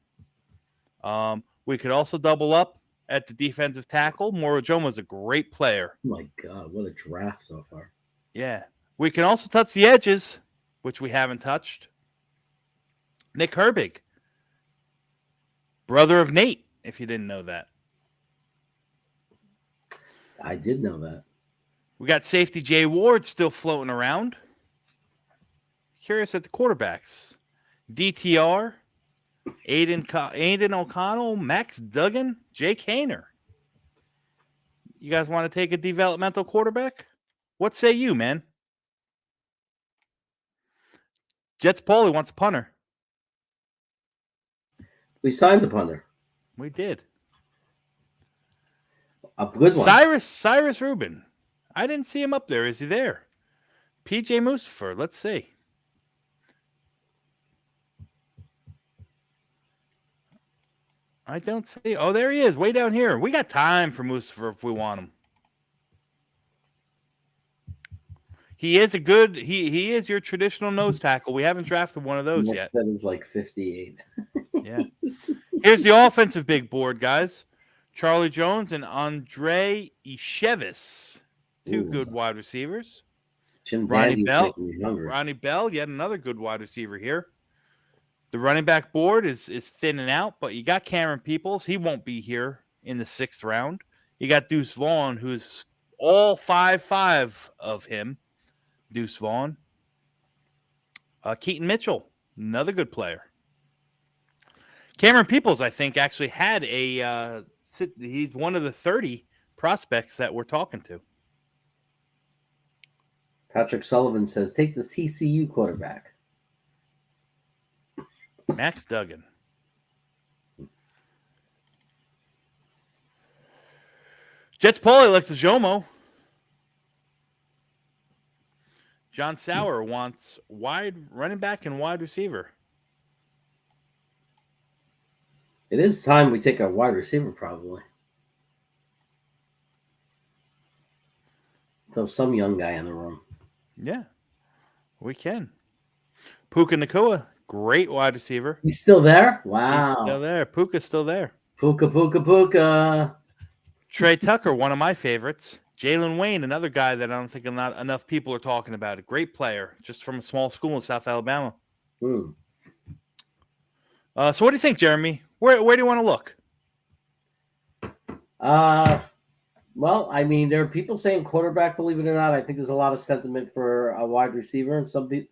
We could also double up at the defensive tackle. Moro Jomo is a great player. Oh my God, what a draft so far. Yeah. We can also touch the edges, which we haven't touched. Nick Herbig, brother of Nate, if you didn't know that. I did know that. We got safety Jay Ward still floating around. Curious at the quarterbacks. DTR, Aiden O'Connell, Max Duggan, Jake Hayner. You guys want to take a developmental quarterback? What say you, man? Jets Paulie wants a punter. We signed the punter. We did. A good one. Cyrus Rubin. I didn't see him up there. Is he there? PJ Mustafer. Let's see. I don't see. Oh, there he is. Way down here. We got time for Mustafer if we want him. He is a good. He is your traditional nose tackle. We haven't drafted one of those yet. That is like 58. Yeah. Here's the offensive big board, guys. Charlie Jones and Andre Ishevis. 2 good wide receivers. Ronnie Bell, yet another good wide receiver here. The running back board is thinning out, but you got Cameron Peoples. He won't be here in the 6th round. You got Deuce Vaughn, who's all 5'5" of him. Deuce Vaughn. Keaton Mitchell, another good player. Cameron Peoples, I think, actually had he's one of the 30 prospects that we're talking to. Patrick Sullivan says, take the TCU quarterback. Max Duggan. Jets Paulie likes the Jomo. John Sauer wants wide running back and wide receiver. It is time we take a wide receiver, probably. Throw some young guy in the room. Yeah, we can. Puka Nacua, great wide receiver. He's still there? Wow. He's still there. Puka's still there. Puka. Trey Tucker, one of my favorites. Jalen Wayne, another guy that I don't think not enough people are talking about. A great player, just from a small school in South Alabama. Hmm. So what do you think, Jeremy? Where do you want to look? Well, I mean, there are people saying quarterback, believe it or not. I think there's a lot of sentiment for a wide receiver. And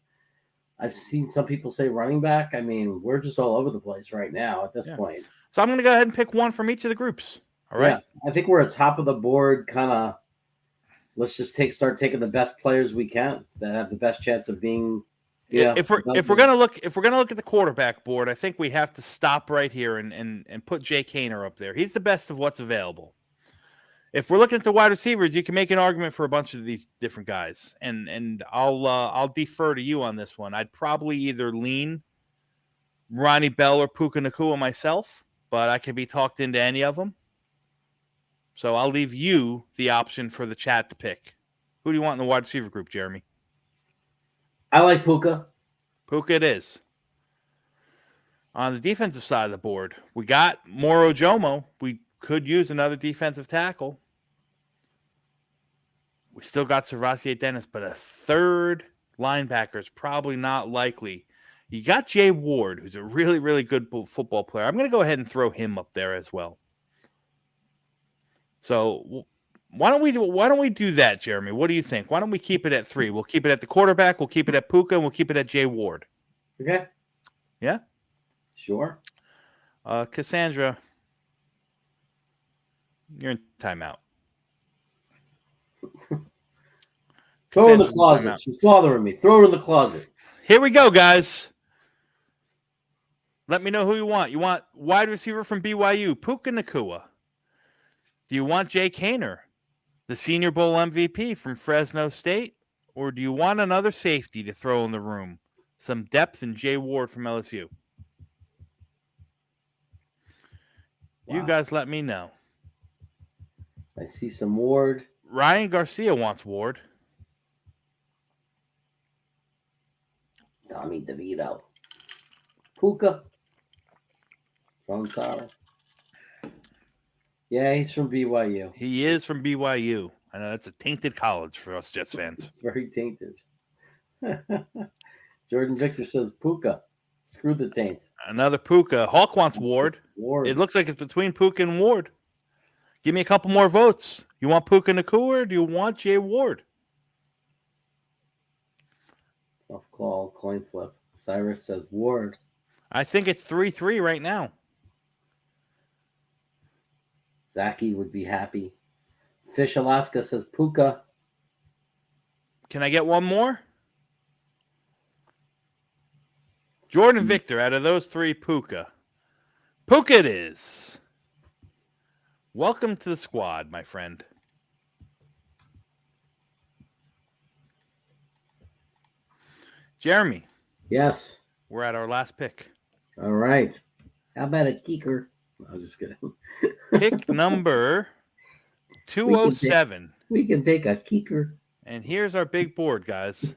I've seen some people say running back. I mean, we're just all over the place right now at this point. So I'm going to go ahead and pick one from each of the groups. All right. Yeah, I think we're at top of the board, kind of. Let's just start taking the best players we can that have the best chance of being. Yeah. If we're gonna look at the quarterback board, I think we have to stop right here and put Jay Kaner up there. He's the best of what's available. If we're looking at the wide receivers, you can make an argument for a bunch of these different guys, and I'll defer to you on this one. I'd probably either lean Ronnie Bell or Puka Nacua myself, but I could be talked into any of them. So I'll leave you the option for the chat to pick. Who do you want in the wide receiver group, Jeremy? I like Puka. Puka it is. On the defensive side of the board, we got Moro Jomo. We could use another defensive tackle. We still got Servassier Dennis, but a third linebacker is probably not likely. You got Jay Ward, who's a really, really good football player. I'm going to go ahead and throw him up there as well. So why don't we do that, Jeremy? What do you think? Why don't we keep it at 3? We'll keep it at the quarterback, we'll keep it at Puka, and we'll keep it at Jay Ward. Okay. Yeah? Sure. Cassandra, you're in timeout. Throw her in the closet. She's bothering me. Throw her in the closet. Here we go, guys. Let me know who you want. You want wide receiver from BYU, Puka Nacua. Do you want Jay Kaner, the Senior Bowl MVP from Fresno State? Or do you want another safety to throw in the room? Some depth in Jay Ward from LSU. Wow. You guys let me know. I see some Ward. Ryan Garcia wants Ward. Tommy DeVito. Puka. Gonzalez. Yeah, he's from BYU. He is from BYU. I know that's a tainted college for us Jets fans. Very tainted. Jordan Victor says Puka. Screw the taint. Another Puka. Hawk wants Ward. Ward. It looks like it's between Puka and Ward. Give me a couple more votes. You want Puka Nacua or do you want Jay Ward? Soft call, coin flip. Cyrus says Ward. I think it's 3-3 right now. Zachy would be happy. Fish Alaska says Puka. Can I get one more? Jordan Victor, out of those 3, Puka. Puka it is. Welcome to the squad, my friend. Jeremy. Yes. We're at our last pick. All right. How about a kicker? I was just kidding. Pick number 207. We can take a kicker. And here's our big board, guys.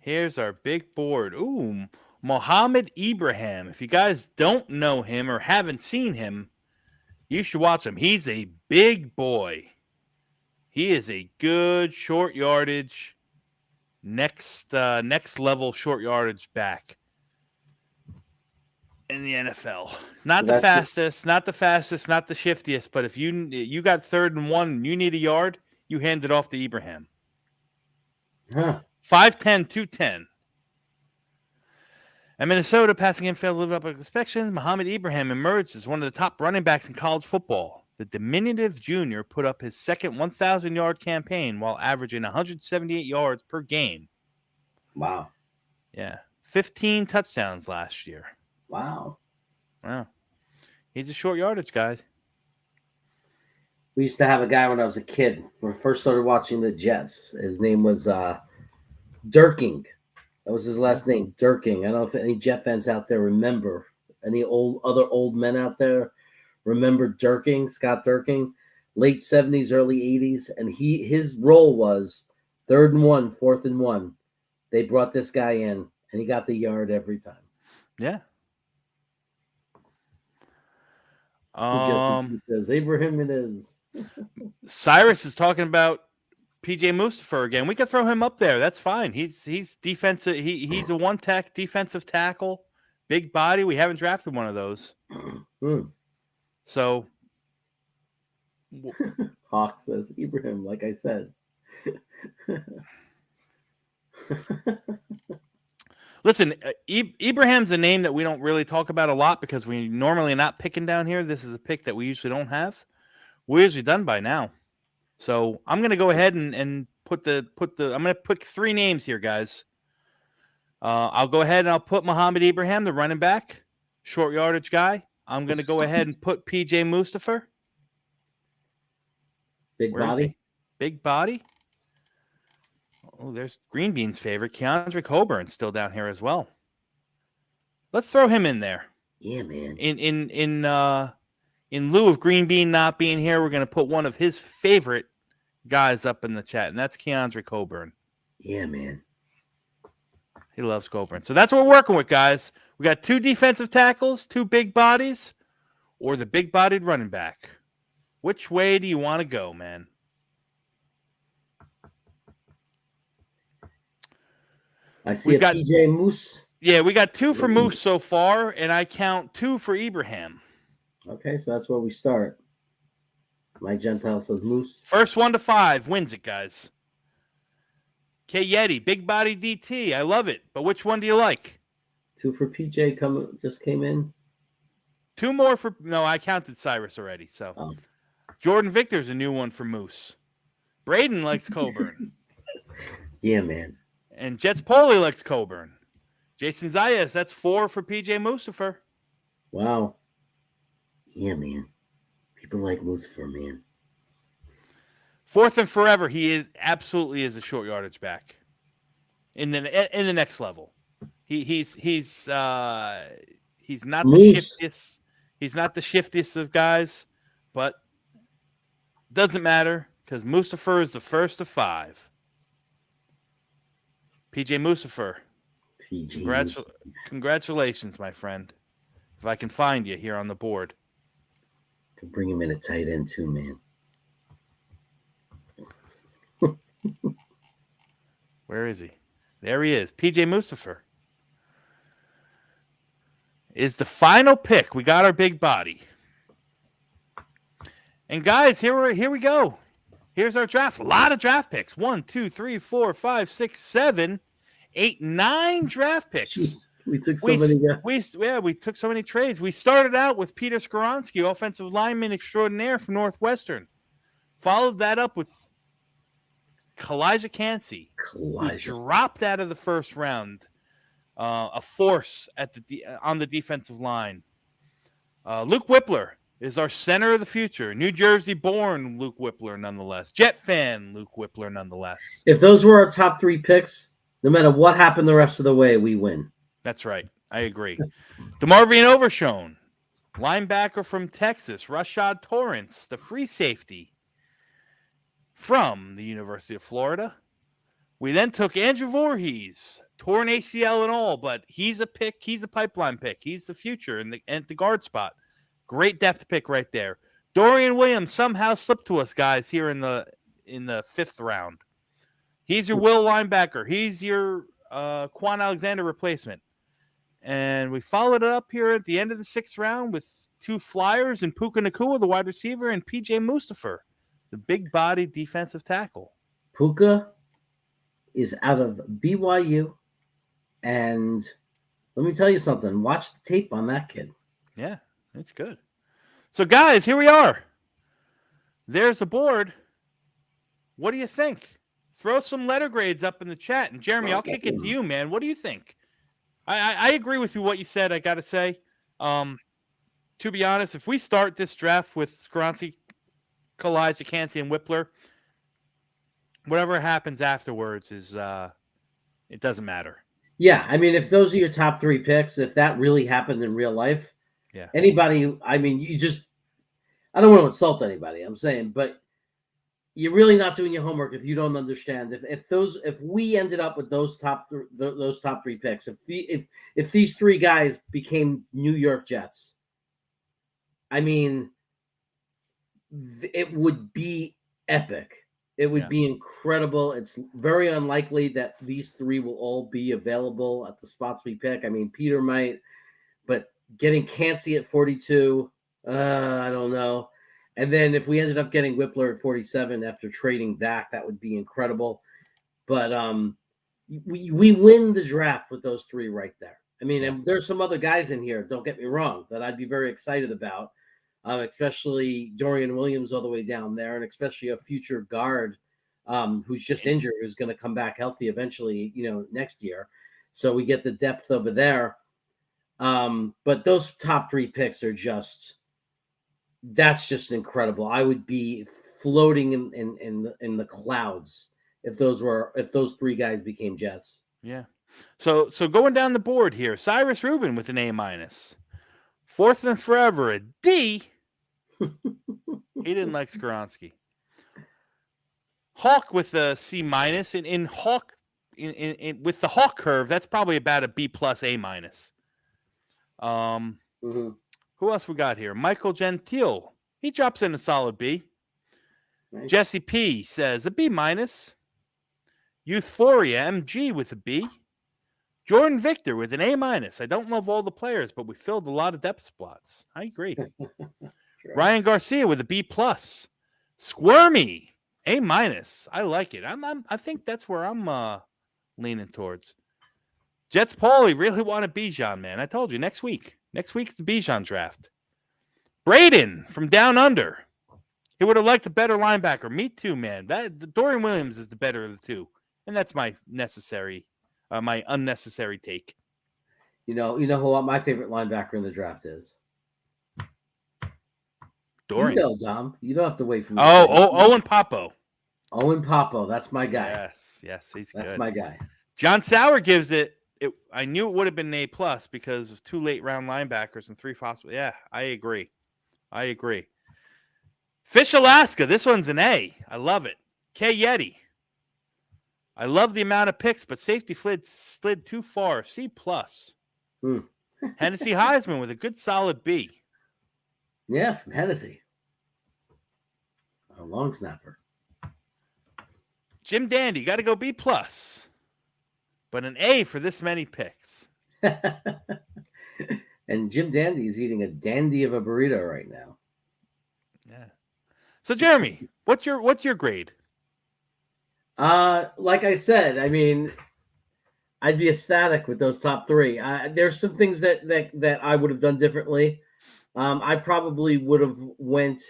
Here's our big board. Ooh, Mohamed Ibrahim. If you guys don't know him or haven't seen him, you should watch him. He's a big boy. He is a good short yardage, next level short yardage back in the NFL. Not the fastest, not the shiftiest, but if you got 3rd and 1 and you need a yard, you hand it off to Ibrahim. Huh. 5'10", 210. At Minnesota, passing game failed to live up to expectations. Mohamed Ibrahim emerged as one of the top running backs in college football. the diminutive junior put up his second 1,000-yard campaign while averaging 178 yards per game. Wow. Yeah. 15 touchdowns last year. Wow. Wow. He's a short yardage guy. We used to have a guy when I was a kid. When I first started watching the Jets, his name was Durking. That was his last name, Durking. I don't know if any Jet fans out there remember. Any other old men out there remember Durking, Scott Durking? Late 70s, early 80s. And his role was 3rd and 1, 4th and 1. They brought this guy in, and he got the yard every time. Yeah. He says, Abraham it is. Cyrus is talking about PJ Mustapher again. We could throw him up there. That's fine. He's defensive. He's a one-tech defensive tackle, big body. We haven't drafted one of those. So Hawk says Ibrahim, like I said. Listen, Ibrahim's a name that we don't really talk about a lot because we normally are not picking down here. This is a pick that we usually don't have. We're usually done by now. So I'm going to go ahead and put I'm going to pick 3 names here, guys. I'll go ahead and I'll put Muhammad Ibrahim, the running back, short yardage guy. I'm going to go ahead and put PJ Mustapher. Big body. Big body. Oh, there's GreenBean's favorite, Keandre Coburn, still down here as well. Let's throw him in there. Yeah, man. In lieu of GreenBean not being here, we're going to put one of his favorite guys up in the chat, and that's Keandre Coburn. Yeah, man. He loves Coburn. So that's what we're working with, guys. We got 2 defensive tackles, 2 big bodies, or the big-bodied running back. Which way do you want to go, man? I see PJ Moose. Yeah, we got 2 for Moose so far, and I count 2 for Ibrahim. Okay, so that's where we start. My Gentile says Moose. First 1 to 5 wins it, guys. K Yeti, big body DT. I love it. But which one do you like? 2 for PJ just came in. 2 more for no, I counted Cyrus already. So Jordan Victor's a new one for Moose. Braden likes Coburn. Yeah, man. And Jets Poli likes Coburn. Jason Zayas, that's 4 for PJ Mustapher. Wow. Yeah, man. People like Mustapher, man. 4th and forever, he is absolutely is a short yardage back. In the next level, he's not the shiftiest. He's not the shiftiest of guys, but doesn't matter because Mustapher is the first of 5. PJ Mustapher. Congratulations, my friend. If I can find you here on the board. Can bring him in a tight end too, man. Where is he? There he is. PJ Mustapher is the final pick. We got our big body. And guys, here we go. Here's our draft. A lot of draft picks. 1, 2, 3, 4, 5, 6, 7, 8, 9 draft picks. Jeez, we took so many. We took so many trades. We started out with Peter Skoronski, offensive lineman extraordinaire from Northwestern. Followed that up with Kalijah Cansey. Who dropped out of the first round. A force on the defensive line. Luke Whippler is our center of the future. New Jersey-born Luke Whippler, nonetheless. Jet fan Luke Whippler, nonetheless. If those were our top 3 picks, no matter what happened the rest of the way, we win. That's right. I agree. DeMarvion Overshone, linebacker from Texas. Rashad Torrance, the free safety from the University of Florida. We then took Andrew Voorhees, torn ACL and all, but he's a pick. He's a pipeline pick. He's the future at the guard spot. Great depth pick right there. Dorian Williams somehow slipped to us, guys, here in the 5th round. He's your will linebacker. He's your Quan Alexander replacement. And we followed it up here at the end of the 6th round with 2 flyers and Puka Nacua, the wide receiver, and PJ Mustapher, the big-body defensive tackle. Puka is out of BYU, and let me tell you something. Watch the tape on that kid. Yeah, it's good. So, guys, here we are. there's a board. What do you think? Throw some letter grades up in the chat. And Jeremy, I'll kick it to you, man. What do you think? I agree with you what you said, I got to say. To be honest, if we start this draft with Skoronski, Kalaj, Cancy, and Whippler, whatever happens afterwards is it doesn't matter. Yeah, I mean, if those are your top 3 picks, if that really happened in real life, anybody, I mean, I don't want to insult anybody, I'm saying, but you're really not doing your homework if you don't understand. If we ended up with those top 3 picks, if these 3 guys became New York Jets, I mean, it would be epic. It would be incredible. It's very unlikely that these 3 will all be available at the spots we pick. I mean, Peter might, but getting Cancy at 42, I don't know. And then if we ended up getting Whippler at 47 after trading back, that would be incredible. But we win the draft with those 3 right there. I mean, and there's some other guys in here, don't get me wrong, that I'd be very excited about. Especially Dorian Williams all the way down there, and especially a future guard who's just injured, who's going to come back healthy eventually, next year. So we get the depth over there. But those top 3 picks are that's just incredible. I would be floating in the clouds if those 3 guys became Jets. Yeah. So going down the board here, Cyrus Rubin with an A-. Fourth and forever, a D. He didn't like Skoronski. Hawk with a C-. In Hawk, with the Hawk curve, that's probably about a B+, A-. Who else we got here? Michael Gentile. He drops in a solid B. Nice. Jesse P says a B-. Youthphoria MG with a B. Jordan Victor with an A-. I don't love all the players, but we filled a lot of depth spots. I agree. Ryan Garcia with a B+. Squirmy, A-. I like it. I think that's where I'm leaning towards. Jets Paulie really want a Bijan, man. I told you next week. Next week's the Bijan draft. Braden from Down Under. He would have liked a better linebacker. Me too, man. Dorian Williams is the better of the 2, and that's my unnecessary take. You know who my favorite linebacker in the draft is? Dorian. Dom. You don't have to wait for me. Owen Popo. Owen Popo. That's my guy. Yes, he's good. That's my guy. John Sauer gives it. I knew it would have been an A+ because of 2 late round linebackers and 3 possible. Yeah, I agree. Fish Alaska. This one's an A. I love it. K Yeti. I love the amount of picks, but safety slid too far. C+. Hennessy Heisman with a good solid B. Yeah, from Hennessy. A long snapper. Jim Dandy, got to go B+. But an A for this many picks. And Jim Dandy is eating a dandy of a burrito right now. Yeah. So Jeremy, what's your grade? Like I said, I mean, I'd be ecstatic with those top 3. There's some things that I would have done differently. I probably would have went.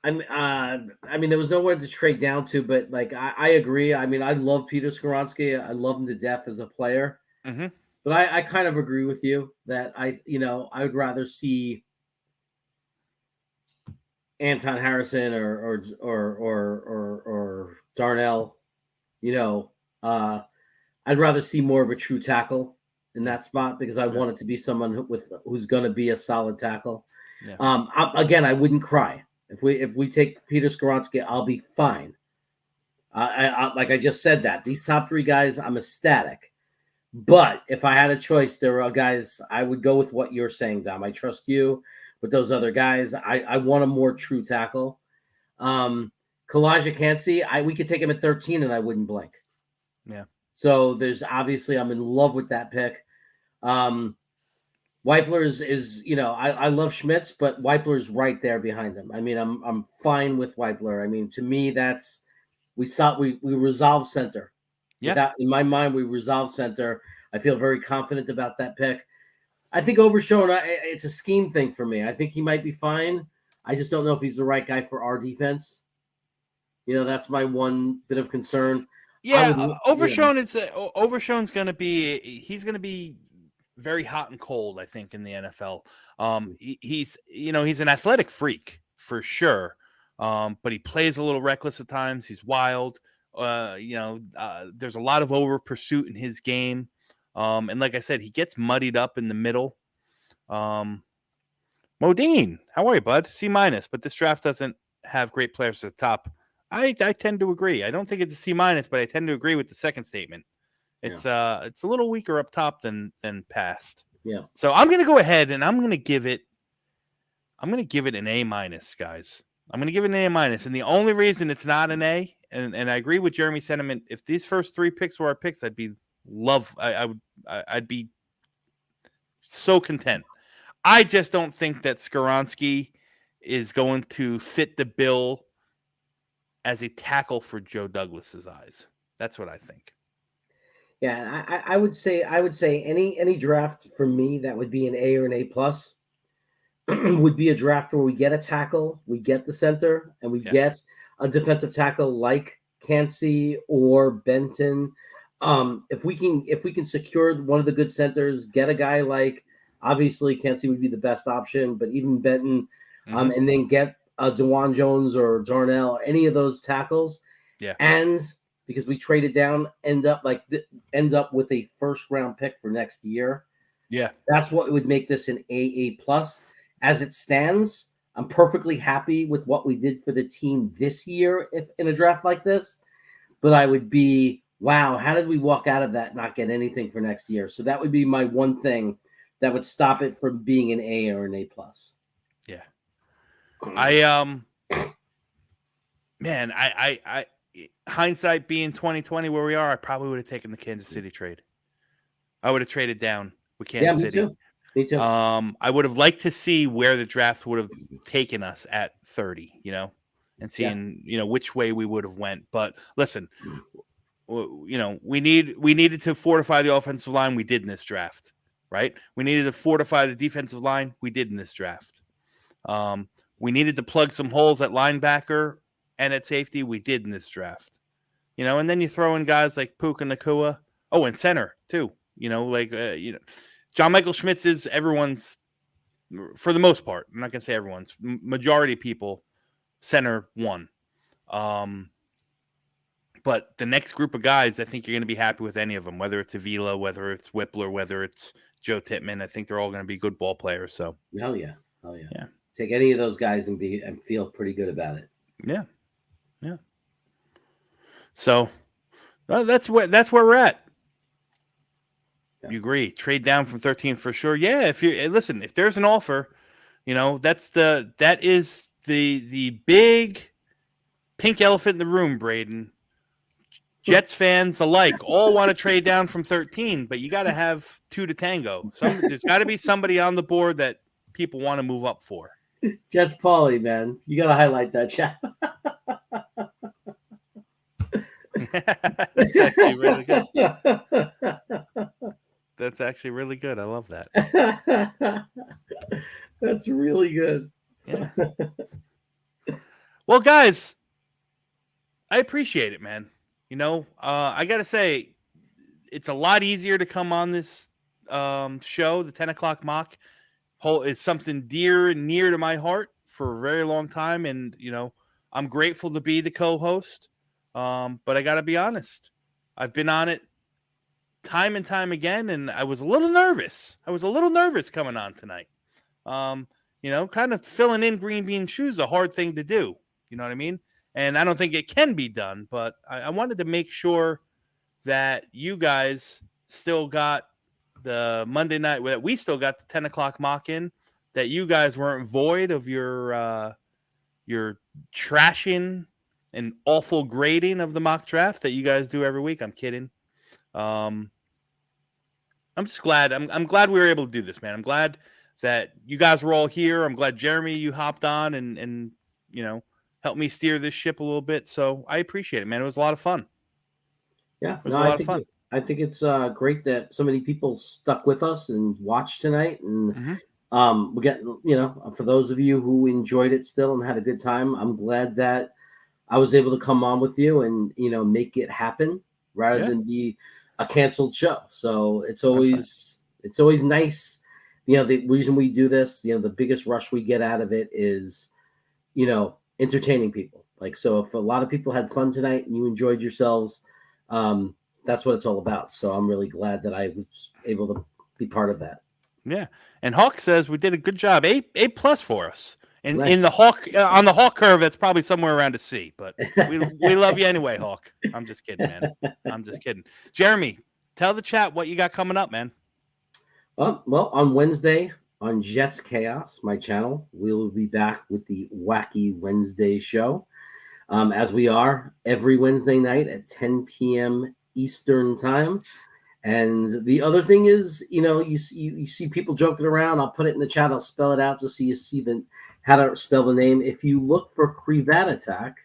I mean, there was nowhere to trade down to, but I agree. I mean, I love Peter Skoronski. I love him to death as a player. Mm-hmm. But I kind of agree with you that I would rather see Anton Harrison or Darnell. I'd rather see more of a true tackle in that spot because I want it to be someone who's going to be a solid tackle. Yeah. I wouldn't cry if we take Peter Skoronski. I'll be fine. Like I just said that these top 3 guys, I'm ecstatic. But if I had a choice, there are guys I would go with what you're saying, Dom. I trust you. With those other guys, I want a more true tackle. Kalaj Cancy, we could take him at 13 and I wouldn't blink. Yeah. So there's obviously I'm in love with that pick. Weipler is I love Schmitz, but Weipler's right there behind him. I mean, I'm fine with Weipler. I mean, to me, we resolve center. Yeah. In my mind, we resolve center. I feel very confident about that pick. I think Overshown, it's a scheme thing for me. I think he might be fine. I just don't know if he's the right guy for our defense. That's my one bit of concern. Yeah, Overshown Overshown's going to be he's going to be very hot and cold, I think, in the NFL. He's an athletic freak for sure. But he plays a little reckless at times. He's wild. There's a lot of over pursuit in his game. And like I said, he gets muddied up in the middle. Modine, how are you, bud? C-, but this draft doesn't have great players at the top. I tend to agree. I don't think it's a C-, but I tend to agree with the second statement. It's a little weaker up top than past. Yeah. So I'm gonna go ahead and I'm gonna give it an A-, guys. I'm gonna give it an A-. And the only reason it's not an A, and I agree with Jeremy's sentiment, if these first 3 picks were our picks, I'd be so content. I just don't think that Skoronski is going to fit the bill as a tackle for Joe Douglas's eyes. That's what I think. Yeah, I would say any draft for me that would be an A or an A+ would be a draft where we get a tackle, we get the center, and we get a defensive tackle like Cansey or Benton. If we can secure one of the good centers, get a guy like, obviously Cansey would be the best option, but even Benton, and then get DeJuan Jones or Darnell, any of those tackles. Yeah. And because we traded down, end up with a first round pick for next year. Yeah. That's what would make this an A+. As it stands, I'm perfectly happy with what we did for the team this year if in a draft like this. But I would be, wow, how did we walk out of that and not get anything for next year? So that would be my one thing that would stop it from being an A or an A+. Yeah. I hindsight being 2020 where we are, I probably would have taken the Kansas City trade. I would have traded down with Kansas City. Me too. I would have liked to see where the draft would have taken us at 30, and seeing, which way we would have went. But listen, we needed to fortify the offensive line. We did in this draft, right? We needed to fortify the defensive line. We did in this draft. We needed to plug some holes at linebacker and at safety. We did in this draft, and then you throw in guys like Puka Nacua. Oh, and center too, John Michael Schmitz is everyone's, for the most part, I'm not going to say everyone's, majority of people, center one. But the next group of guys, I think you're going to be happy with any of them, whether it's Avila, whether it's Whippler, whether it's Joe Tittman. I think they're all going to be good ball players. So Hell yeah. Take any of those guys and feel pretty good about it. Yeah. So that's where we're at. You agree? Trade down from 13 for sure. Yeah. If there's an offer, that is the big pink elephant in the room, Braden. Jets fans alike all want to trade down from 13, but you got to have 2 to tango. There's got to be somebody on the board that people want to move up for. Jets Pauly, man. You got to highlight that chat. That's actually really good. That's actually really good. I love that. That's really good. Yeah. Well, guys, I appreciate it, man. I got to say, it's a lot easier to come on this show, the 10 o'clock mock. It's something dear and near to my heart for a very long time. And, I'm grateful to be the co-host. But I got to be honest. I've been on it time and time again, and I was a little nervous. Coming on tonight. Kind of filling in GreenBean shoes, a hard thing to do. You know what I mean? And I don't think it can be done, but I wanted to make sure that you guys still got the Monday night, that we still got the 10 o'clock mock in, that you guys weren't void of your trashing and awful grading of the mock draft that you guys do every week. I'm kidding. I'm just glad. I'm glad we were able to do this, man. I'm glad that you guys were all here. I'm glad, Jeremy, you hopped on and helped me steer this ship a little bit. So I appreciate it, man. It was a lot of fun. Yeah, it was a lot of fun. I think it's great that so many people stuck with us and watched tonight. And we're getting, for those of you who enjoyed it still and had a good time, I'm glad that I was able to come on with you and, make it happen rather than be a canceled show. So it's always nice. The reason we do this, the biggest rush we get out of it is, entertaining people. Like, so if a lot of people had fun tonight and you enjoyed yourselves, that's what it's all about. So I'm really glad that I was able to be part of that. Yeah. And Hawk says we did a good job. A+ for us. And Nice. in the Hawk on the Hawk curve, that's probably somewhere around a C. But we love you anyway, Hawk. I'm just kidding, man. I'm just kidding. Jeremy, tell the chat what you got coming up, man. Well, on Wednesday on Jets Chaos, my channel, we will be back with the Wacky Wednesday show, as we are every Wednesday night at 10 p.m. Eastern time. And the other thing is, you see people joking around. I'll put it in the chat. I'll spell it out just so you see how to spell the name. If you look for Crevat Attack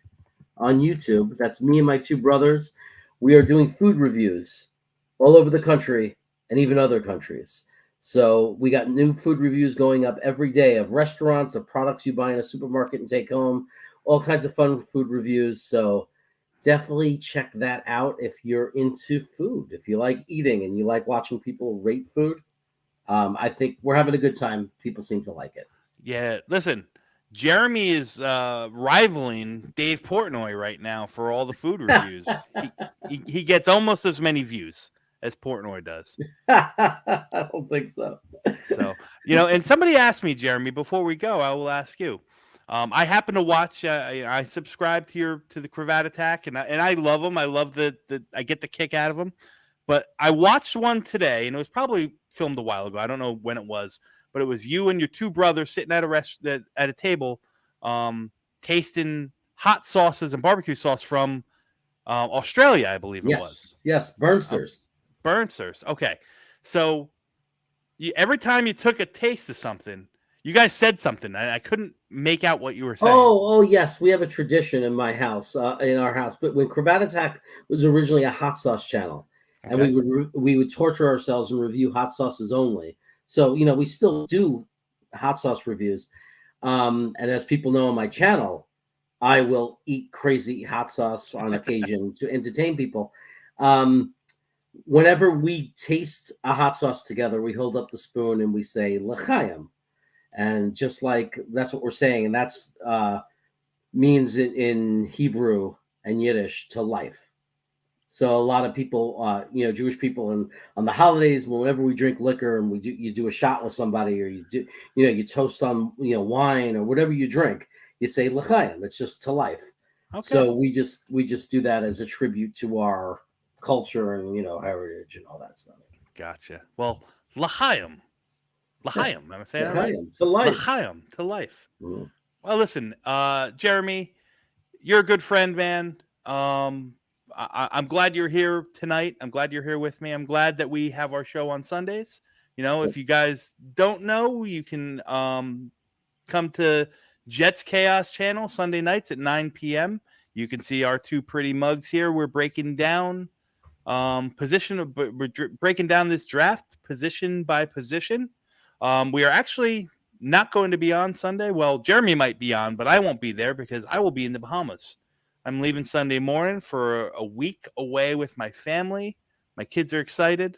on YouTube, that's me and my two brothers. We are doing food reviews all over the country and even other countries. So we got new food reviews going up every day of restaurants, of products you buy in a supermarket and take home, all kinds of fun food reviews. So definitely check that out if you're into food. If you like eating and you like watching people rate food, I think we're having a good time. People seem to like it. Yeah, listen, Jeremy is rivaling Dave Portnoy right now for all the food reviews. he gets almost as many views as Portnoy does. I don't think so. So, and somebody asked me, Jeremy, before we go, I will ask you. I happen to watch. I subscribe to the Crevat Attack, and I love them. I love I get the kick out of them. But I watched one today, and it was probably filmed a while ago. I don't know when it was, but it was you and your two brothers sitting at a table, tasting hot sauces and barbecue sauce from Australia, I believe it was. Yes, Burnsters. Burnsters. Okay, so every time you took a taste of something, you guys said something. I couldn't make out what you were saying. Oh, yes. We have a tradition in my house, in our house. But when Crevat Attack was originally a hot sauce channel, and we would torture ourselves and review hot sauces only. So, we still do hot sauce reviews. And as people know on my channel, I will eat crazy hot sauce on occasion to entertain people. Whenever we taste a hot sauce together, we hold up the spoon and we say, L'chaim. And just like that's what we're saying, and that's means in Hebrew and Yiddish to life. So a lot of people, Jewish people, and on the holidays, whenever we drink liquor and you do a shot with somebody, or you toast on wine or whatever you drink, you say l'chaim. It's just to life. Okay. So we just do that as a tribute to our culture and heritage and all that stuff. Gotcha. Well, l'chaim. L'chaim, am I saying that right? To life. L'chaim, to life. Mm. Well, listen, Jeremy, you're a good friend, man. I'm glad you're here tonight. I'm glad you're here with me. I'm glad that we have our show on Sundays. If you guys don't know, you can come to Jets Chaos channel Sunday nights at 9 p.m. You can see our two pretty mugs here. We're breaking down we're breaking down this draft position by position. We are actually not going to be on Sunday. Well, Jeremy might be on, but I won't be there because I will be in the Bahamas. I'm leaving Sunday morning for a week away with my family. My kids are excited.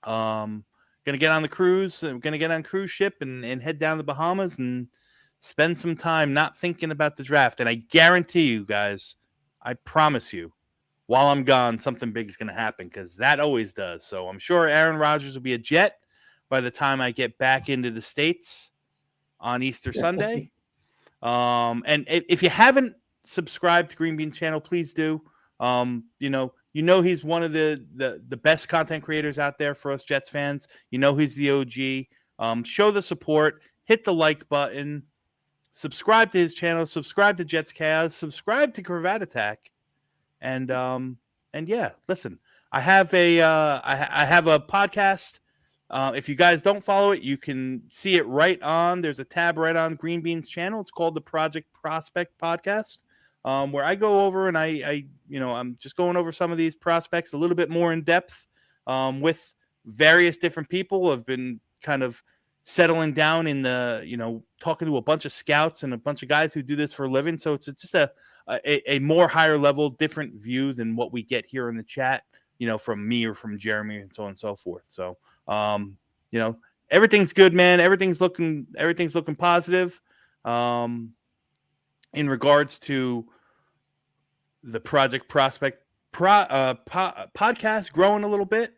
Going to get on the cruise. I'm going to get on a cruise ship and head down to the Bahamas and spend some time not thinking about the draft. And I guarantee you guys, I promise you, while I'm gone, something big is going to happen because that always does. So I'm sure Aaron Rodgers will be a Jet by the time I get back into the States on Easter Sunday. And if you haven't subscribed to GreenBean channel, please do. He's one of the best content creators out there for us Jets fans. He's the OG. Show the support, hit the like button, subscribe to his channel, subscribe to Jets Chaos, subscribe to Crevat Attack. And yeah, listen, I have a podcast. If you guys don't follow it, you can see it right on. There's a tab right on GreenBean's channel. It's called the Project Prospect Podcast. where I go over and I'm just going over some of these prospects a little bit more in depth with various different people. I've been kind of settling down in the, talking to a bunch of scouts and a bunch of guys who do this for a living. So it's just a more higher level, different view than what we get here in the chat, from me or from Jeremy and so on and so forth. So, everything's good, man. Everything's looking positive. In regards to the Project Prospect podcast growing a little bit.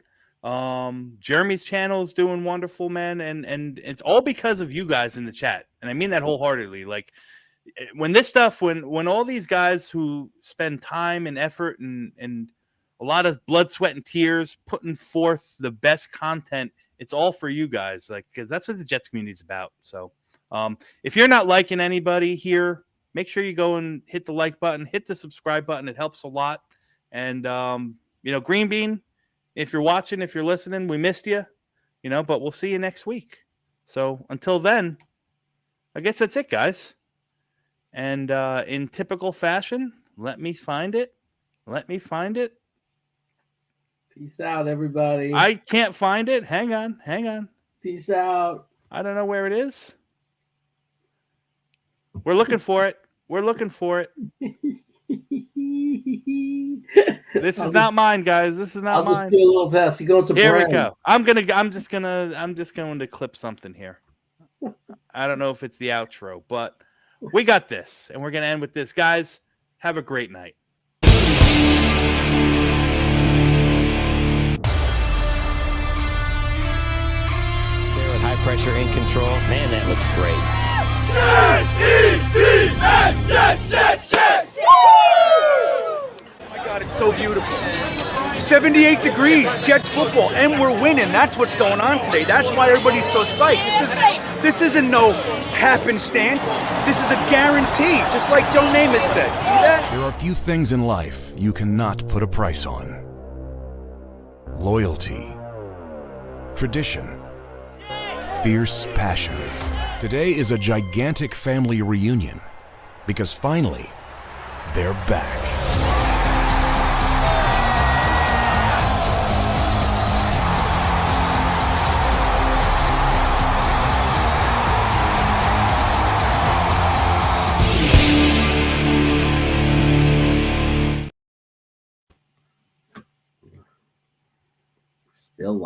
Jeremy's channel is doing wonderful, man. And it's all because of you guys in the chat. And I mean that wholeheartedly. Like when this stuff, when all these guys who spend time and effort and a lot of blood, sweat, and tears putting forth the best content, it's all for you guys. Like, because that's what the Jets community is about. So if you're not liking anybody here, make sure you go and hit the like button, hit the subscribe button. It helps a lot. And, GreenBean, if you're watching, if you're listening, we missed you, but we'll see you next week. So until then, I guess that's it, guys. And in typical fashion, let me find it. Peace out, everybody. I can't find it. Hang on. Peace out. I don't know where it is. We're looking for it. This is not mine, guys. This is not mine. I'll just do a little test. You go to Here brand. we go. I'm just going to clip something here. I don't know if it's the outro, but we got this, and we're going to end with this. Guys, have a great night. There with high pressure in control. Man, that looks great. Oh my God, it's so beautiful. 78 degrees, Jets football, and we're winning. That's what's going on today. That's why everybody's so psyched. This isn't no happenstance. This is a guarantee, just like Joe Namath said. See that? There are few things in life you cannot put a price on. Loyalty, tradition, fierce passion. Today is a gigantic family reunion because finally, they're back. Still